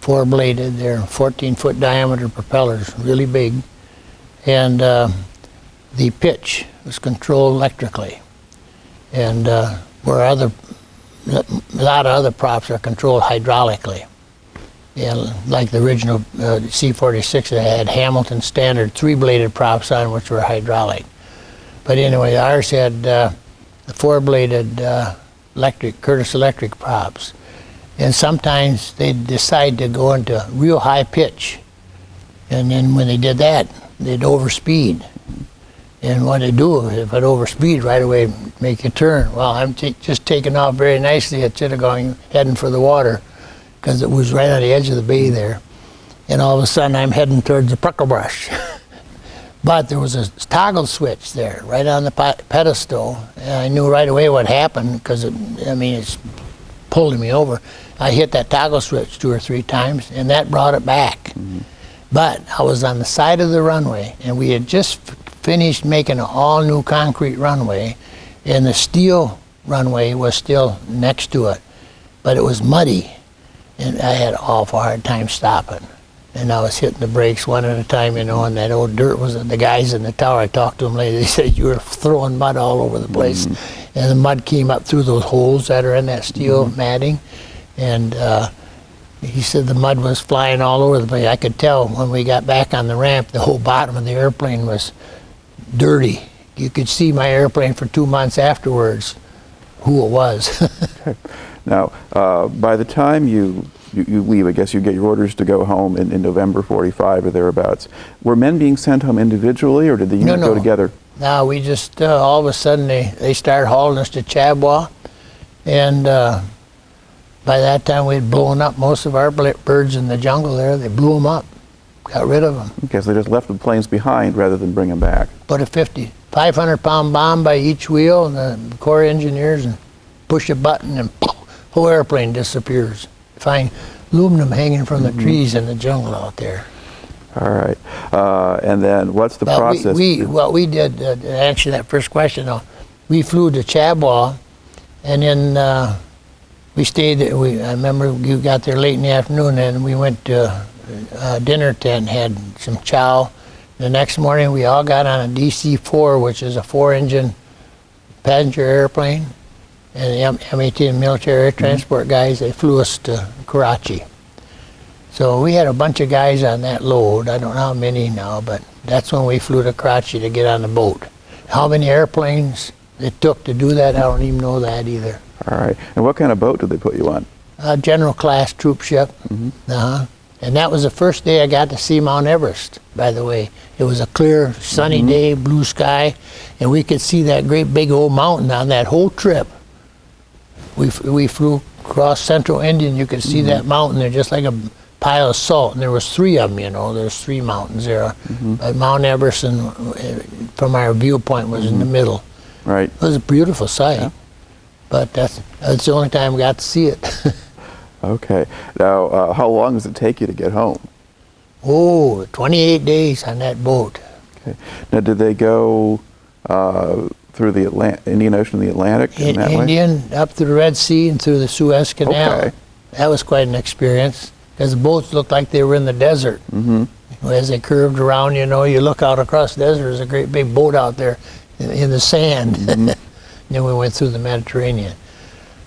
4-bladed. They're 14-foot diameter propellers, really big. And the pitch was controlled electrically. And where a lot of other props are controlled hydraulically. Yeah, like the original C-46 that had Hamilton standard 3-bladed props on, which were hydraulic. But anyway, ours had the 4-bladed Curtiss Electric props. And sometimes they'd decide to go into real high pitch. And then when they did that, they'd overspeed. And what they do, if it overspeed right away, make you turn. Well, I'm just taking off very nicely at Chittagong, heading for the water, because it was right on the edge of the bay there. And all of a sudden, I'm heading towards the puckle brush. But there was a toggle switch there, right on the pedestal. And I knew right away what happened, because it's pulled me over. I hit that toggle switch 2 or 3 times, and that brought it back. But I was on the side of the runway, and we had just finished making an all-new concrete runway, and the steel runway was still next to it. But it was muddy, and I had an awful hard time stopping. And I was hitting the brakes one at a time, and that old dirt was the guys in the tower. I talked to them later. They said, you were throwing mud all over the place. and the mud came up through those holes that are in that steel matting, and he said the mud was flying all over the place. I could tell when we got back on the ramp, the whole bottom of the airplane was dirty. You could see my airplane for 2 months afterwards, who it was. Okay. Now, by the time you leave, I guess you get your orders to go home in November 45 or thereabouts. Were men being sent home individually, or did the unit go together? No, we just, all of a sudden, they started hauling us to Chabwa, and by that time we had blown up most of our birds in the jungle there. They blew them up, got rid of them. Okay, so they just left the planes behind rather than bring them back. Put a 500-pound bomb by each wheel, and the Corps engineers, and push a button, and whole airplane disappears. Find aluminum hanging from the trees in the jungle out there. All right. And then what's the process? What we did, to answer that first question, though, we flew to Chabwa, and then we stayed. I remember you got there late in the afternoon, and we went to a dinner tent and had some chow. The next morning, we all got on a DC-4, which is a 4-engine passenger airplane. And the MAT and military air transport guys, they flew us to Karachi. So we had a bunch of guys on that load. I don't know how many now, but that's when we flew to Karachi to get on the boat. How many airplanes it took to do that, I don't even know that either. All right. And what kind of boat did they put you on? A general class troop ship. And that was the first day I got to see Mount Everest, by the way. It was a clear, sunny day, blue sky, and we could see that great big old mountain on that whole trip. We flew across central India, and you could see that mountain there just like a pile of salt. And there was 3 of them, you know. There's 3 mountains there. But Mount Everest, from our viewpoint, was in the middle. Right. It was a beautiful sight. Yeah. But that's the only time we got to see it. Okay. Now, how long does it take you to get home? Oh, 28 days on that boat. Okay. Now, did they go through the Indian Ocean and the Atlantic in that way? Up through the Red Sea and through the Suez Canal. Okay. That was quite an experience, because the boats looked like they were in the desert. As they curved around, you know, you look out across the desert, there's a great big boat out there in the sand. Then we went through the Mediterranean.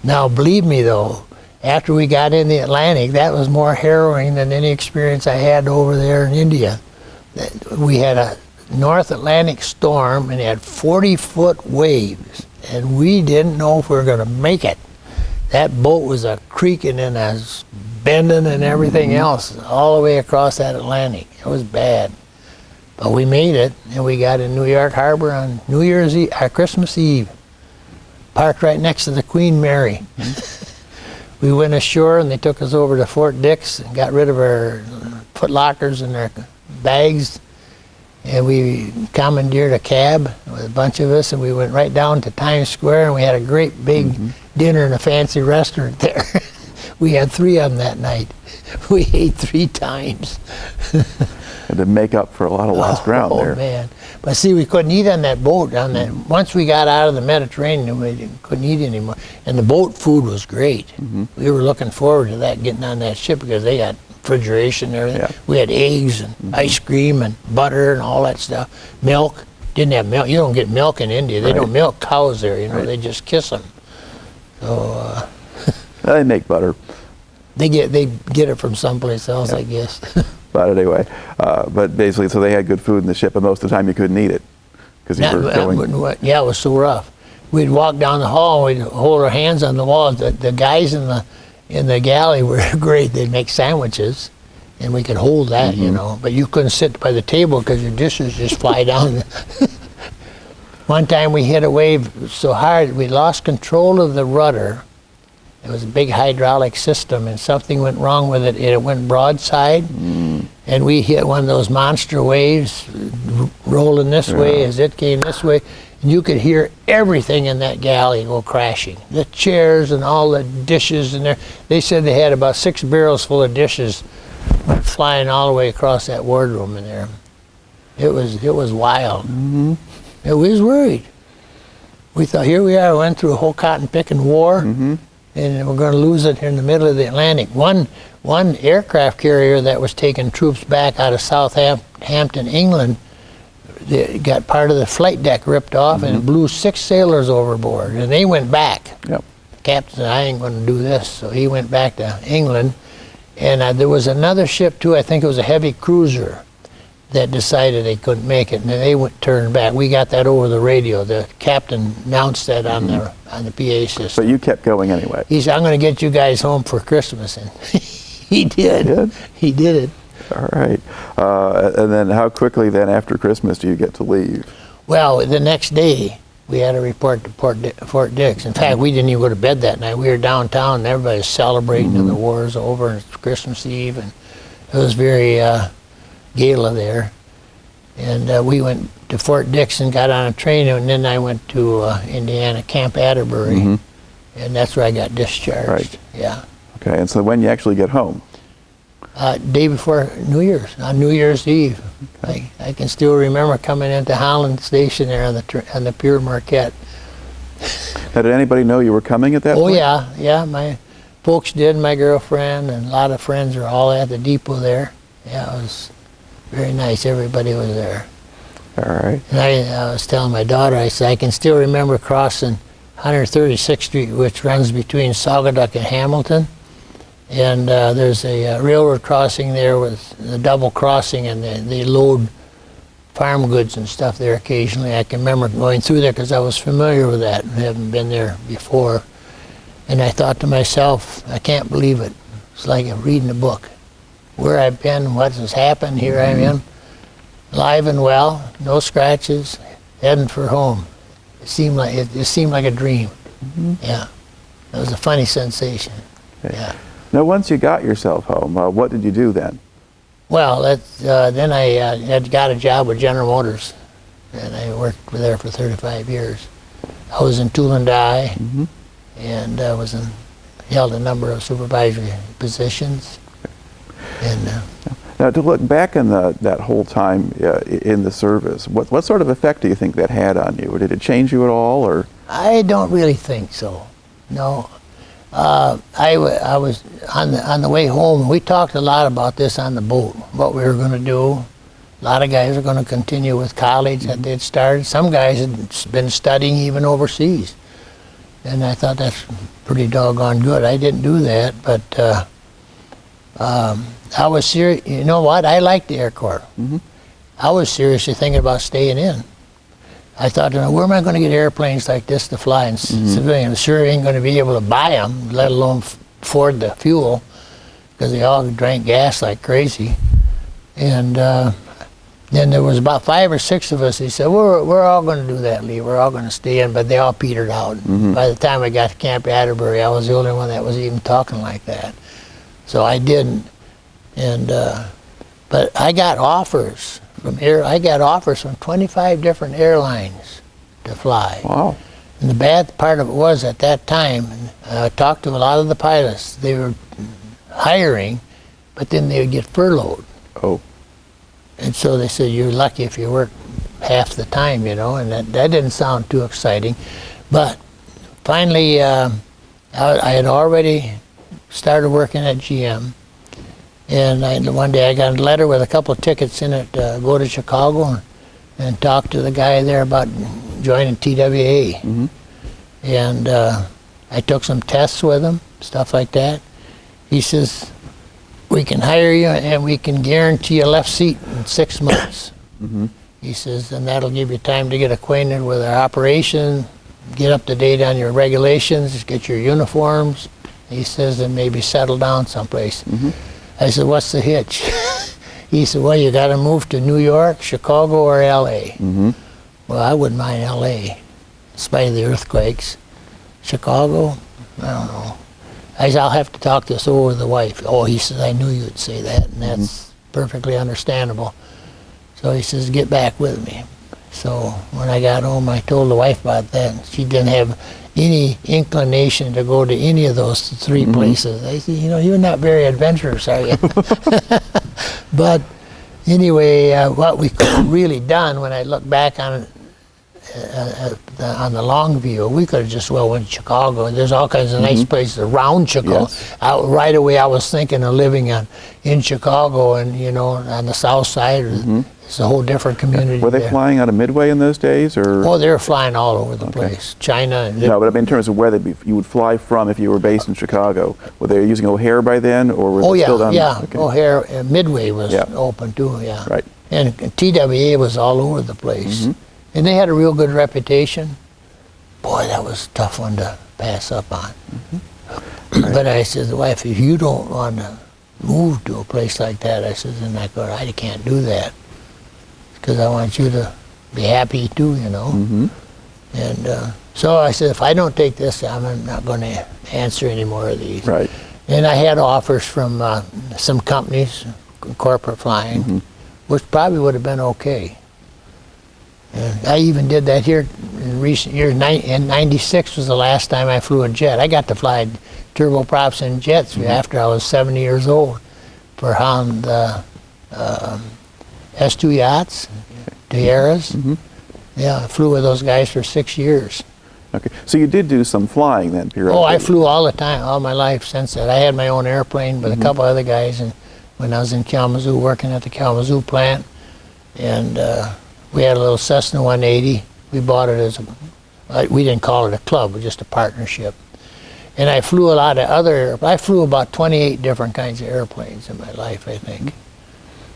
Now, believe me though, after we got in the Atlantic, that was more harrowing than any experience I had over there in India. We had a North Atlantic storm, and it had 40-foot waves, and we didn't know if we were going to make it. That boat was a creaking and a bending and everything else all the way across that Atlantic. It was bad. But we made it, and we got in New York Harbor on New Year's Eve, Christmas Eve. Parked right next to the Queen Mary. We went ashore, and they took us over to Fort Dix and got rid of our foot lockers and our bags. And we commandeered a cab with a bunch of us, and we went right down to Times Square, and we had a great big dinner in a fancy restaurant there. We had 3 of them that night. We ate 3 times. Had to make up for a lot of lost ground there. Oh, man. But see, we couldn't eat on that boat. Once we got out of the Mediterranean, we couldn't eat anymore. And the boat food was great. We were looking forward to that, getting on that ship, because they had refrigeration and everything. Yeah. We had eggs and ice cream and butter and all that stuff. Milk. Didn't have milk. You don't get milk in India. They don't milk cows there, you know. They just kiss them. So they make butter. They get it from someplace else, I guess. But anyway, but basically, so they had good food in the ship, but most of the time you couldn't eat it because you were going. Yeah, it was so rough. We'd walk down the hall, and we'd hold our hands on the walls. The guys in the galley were great. They'd make sandwiches, and we could hold that, you know. But you couldn't sit by the table because your dishes just fly down. One time we hit a wave so hard we lost control of the rudder. It was a big hydraulic system, and something went wrong with it. It went broadside, and we hit one of those monster waves rolling this way as it came this way. And you could hear everything in that galley go crashing. The chairs and all the dishes in there. They said they had about 6 barrels full of dishes went flying all the way across that wardroom in there. It was wild. We was worried. We thought, here we are, went through a whole cotton picking war. And we're going to lose it in the middle of the Atlantic. One aircraft carrier that was taking troops back out of Southampton, England, they got part of the flight deck ripped off and it blew 6 sailors overboard, and they went back. Yep. The captain said, I ain't going to do this, so he went back to England. And there was another ship too, I think it was a heavy cruiser, that decided they couldn't make it, and they turned back. We got that over the radio. The captain announced that on the PA system. But you kept going anyway. He said, I'm going to get you guys home for Christmas, and he did. He did it. All right. And then how quickly then after Christmas do you get to leave? Well, the next day, we had a report to Fort Dix. In fact, we didn't even go to bed that night. We were downtown, and everybody was celebrating, and the war's over, and it's Christmas Eve, and it was very gala there. And we went to Fort Dix and got on a train, and then I went to Indiana, Camp Atterbury, and that's where I got discharged. Right. Yeah. Okay, and so when you actually get home? Day before New Year's, on New Year's Eve. Okay. I can still remember coming into Holland Station there on the Pure Marquette. Now, did anybody know you were coming at that point? Oh yeah, my folks did, my girlfriend, and a lot of friends were all at the depot there. Yeah, it was very nice, everybody was there. All right. And I was telling my daughter, I said, I can still remember crossing 136th Street, which runs between Saugatuck and Hamilton. And there's a railroad crossing there with the double crossing, and they load farm goods and stuff there occasionally. I can remember going through there because I was familiar with that and haven't been there before. And I thought to myself, I can't believe it. It's like reading a book. Where I've been, what has happened, here I am, alive and well, no scratches, heading for home. It seemed like a dream. Yeah, it was a funny sensation. Okay. Yeah. Now, once you got yourself home, what did you do then? Well, then I had got a job with General Motors, and I worked there for 35 years. I was in tool and die, and held a number of supervisory positions. And now, to look back on that whole time in the service, what sort of effect do you think that had on you? Or did it change you at all? Or I don't really think so. No. I was on the way home. We talked a lot about this on the boat, what we were going to do. A lot of guys are going to continue with college that they'd started. Some guys had been studying even overseas. And I thought that's pretty doggone good. I didn't do that, but I was serious. You know what? I liked the Air Corps. I was seriously thinking about staying in. I thought, where am I going to get airplanes like this to fly in civilian? Sure ain't going to be able to buy them, let alone afford the fuel, because they all drank gas like crazy. And then there was about 5 or 6 of us. They said, we're all going to do that, Lee. We're all going to stay in, but they all petered out. By the time I got to Camp Atterbury, I was the only one that was even talking like that. So I didn't. And but I got offers from 25 different airlines to fly. wow. And the bad part of it was, at that time, I talked to a lot of the pilots. They were hiring, but then they would get furloughed. Oh. And so they said, you're lucky if you work half the time, and that didn't sound too exciting. But finally, I had already started working at GM. And one day I got a letter with a couple of tickets in it to go to Chicago and talk to the guy there about joining TWA. And I took some tests with him, stuff like that. He says, we can hire you and we can guarantee a left seat in 6 months. He says, and that'll give you time to get acquainted with our operation, get up to date on your regulations, get your uniforms. He says, and maybe settle down someplace. I said, what's the hitch? He said, well, you got to move to New York, Chicago, or L.A. Well, I wouldn't mind L.A., in spite of the earthquakes. Chicago, I don't know. I said, I'll have to talk this over with the wife. Oh, he says, I knew you'd say that, and that's perfectly understandable. So he says, get back with me. So when I got home, I told the wife about that. She didn't have any inclination to go to any of those 3 places. I said, you're not very adventurous, are you? But anyway, what we could have really done, when I look back on the long view, we could have just went to Chicago. There's all kinds of nice places around Chicago. Yes. Right away, I was thinking of living in Chicago, and on the south side, It's a whole different community. Were they there. flying out of Midway in those days, or? Oh, they were flying all over the place. China. No, but I mean in terms of where you would fly from if you were based in Chicago. Were they using O'Hare by then, or were Oh they yeah, still down? yeah. Okay. O'Hare, Midway was Yeah. open too. Yeah. Right. And TWA was all over the place, Mm-hmm. and they had a real good reputation. Boy, that was a tough one to pass up on. Mm-hmm. But I said, wife, if you don't want to move to a place like that, I said, then I can't do that, because I want you to be happy too, you know. Mm-hmm. And so I said, if I don't take this, I'm not going to answer any more of these. Right. And I had offers from some companies, corporate flying, Mm-hmm. which probably would have been okay. And I even did that here in recent years. In '96 was the last time I flew a jet. I got to fly turboprops and jets after I was 70 years old for Holland S2 yachts, Tierras. Yeah, I flew with those guys for 6 years. Okay. So you did do some flying then, periodically. Oh, I flew all the time, all my life since that. I had my own airplane with a couple other guys, and when I was in Kalamazoo, working at the Kalamazoo plant, and we had a little Cessna 180. We bought it as we didn't call it a club, it was just a partnership. And I flew a lot of I flew about 28 different kinds of airplanes in my life, I think.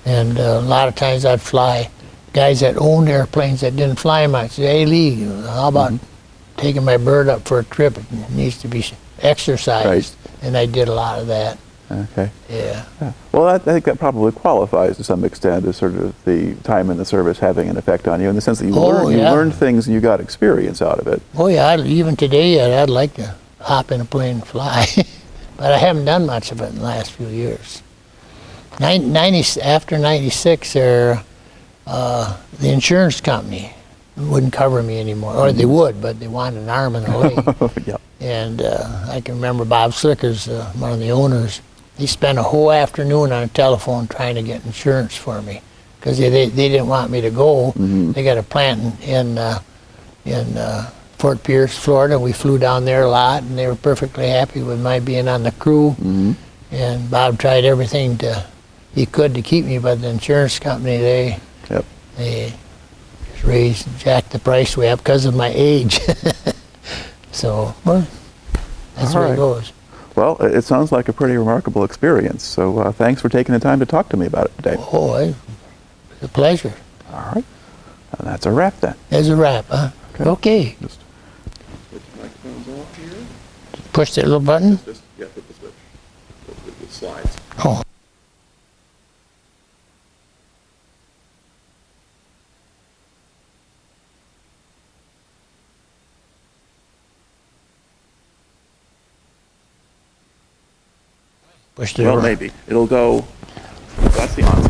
And a lot of times I'd fly guys that owned airplanes that didn't fly much. Say, hey Lee, how about taking my bird up for a trip? It needs to be exercised. Right. And I did a lot of that. Okay. Yeah. Well, I think that probably qualifies to some extent as sort of the time in the service having an effect on you, in the sense that you learned things and you got experience out of it. Oh yeah, even today I'd like to hop in a plane and fly, but I haven't done much of it in the last few years. After '96, the insurance company wouldn't cover me anymore, or they would, but they wanted an arm and a leg. Yeah. And I can remember Bob Slicker's one of the owners. He spent a whole afternoon on a telephone trying to get insurance for me, because they didn't want me to go. They got a plant in Fort Pierce, Florida. We flew down there a lot, and they were perfectly happy with my being on the crew. And Bob tried everything he could to keep me, but the insurance company, they just jacked the price way up because of my age. So, well, that's where it goes. Well, it sounds like a pretty remarkable experience. So thanks for taking the time to talk to me about it today. Oh, it's a pleasure. All right. And that's a wrap then. There's a wrap, huh? Okay. Just put the microphones off here. Push that little button. Just flip the switch. It slides. Oh. Push the Well, maybe. It'll go, that's the on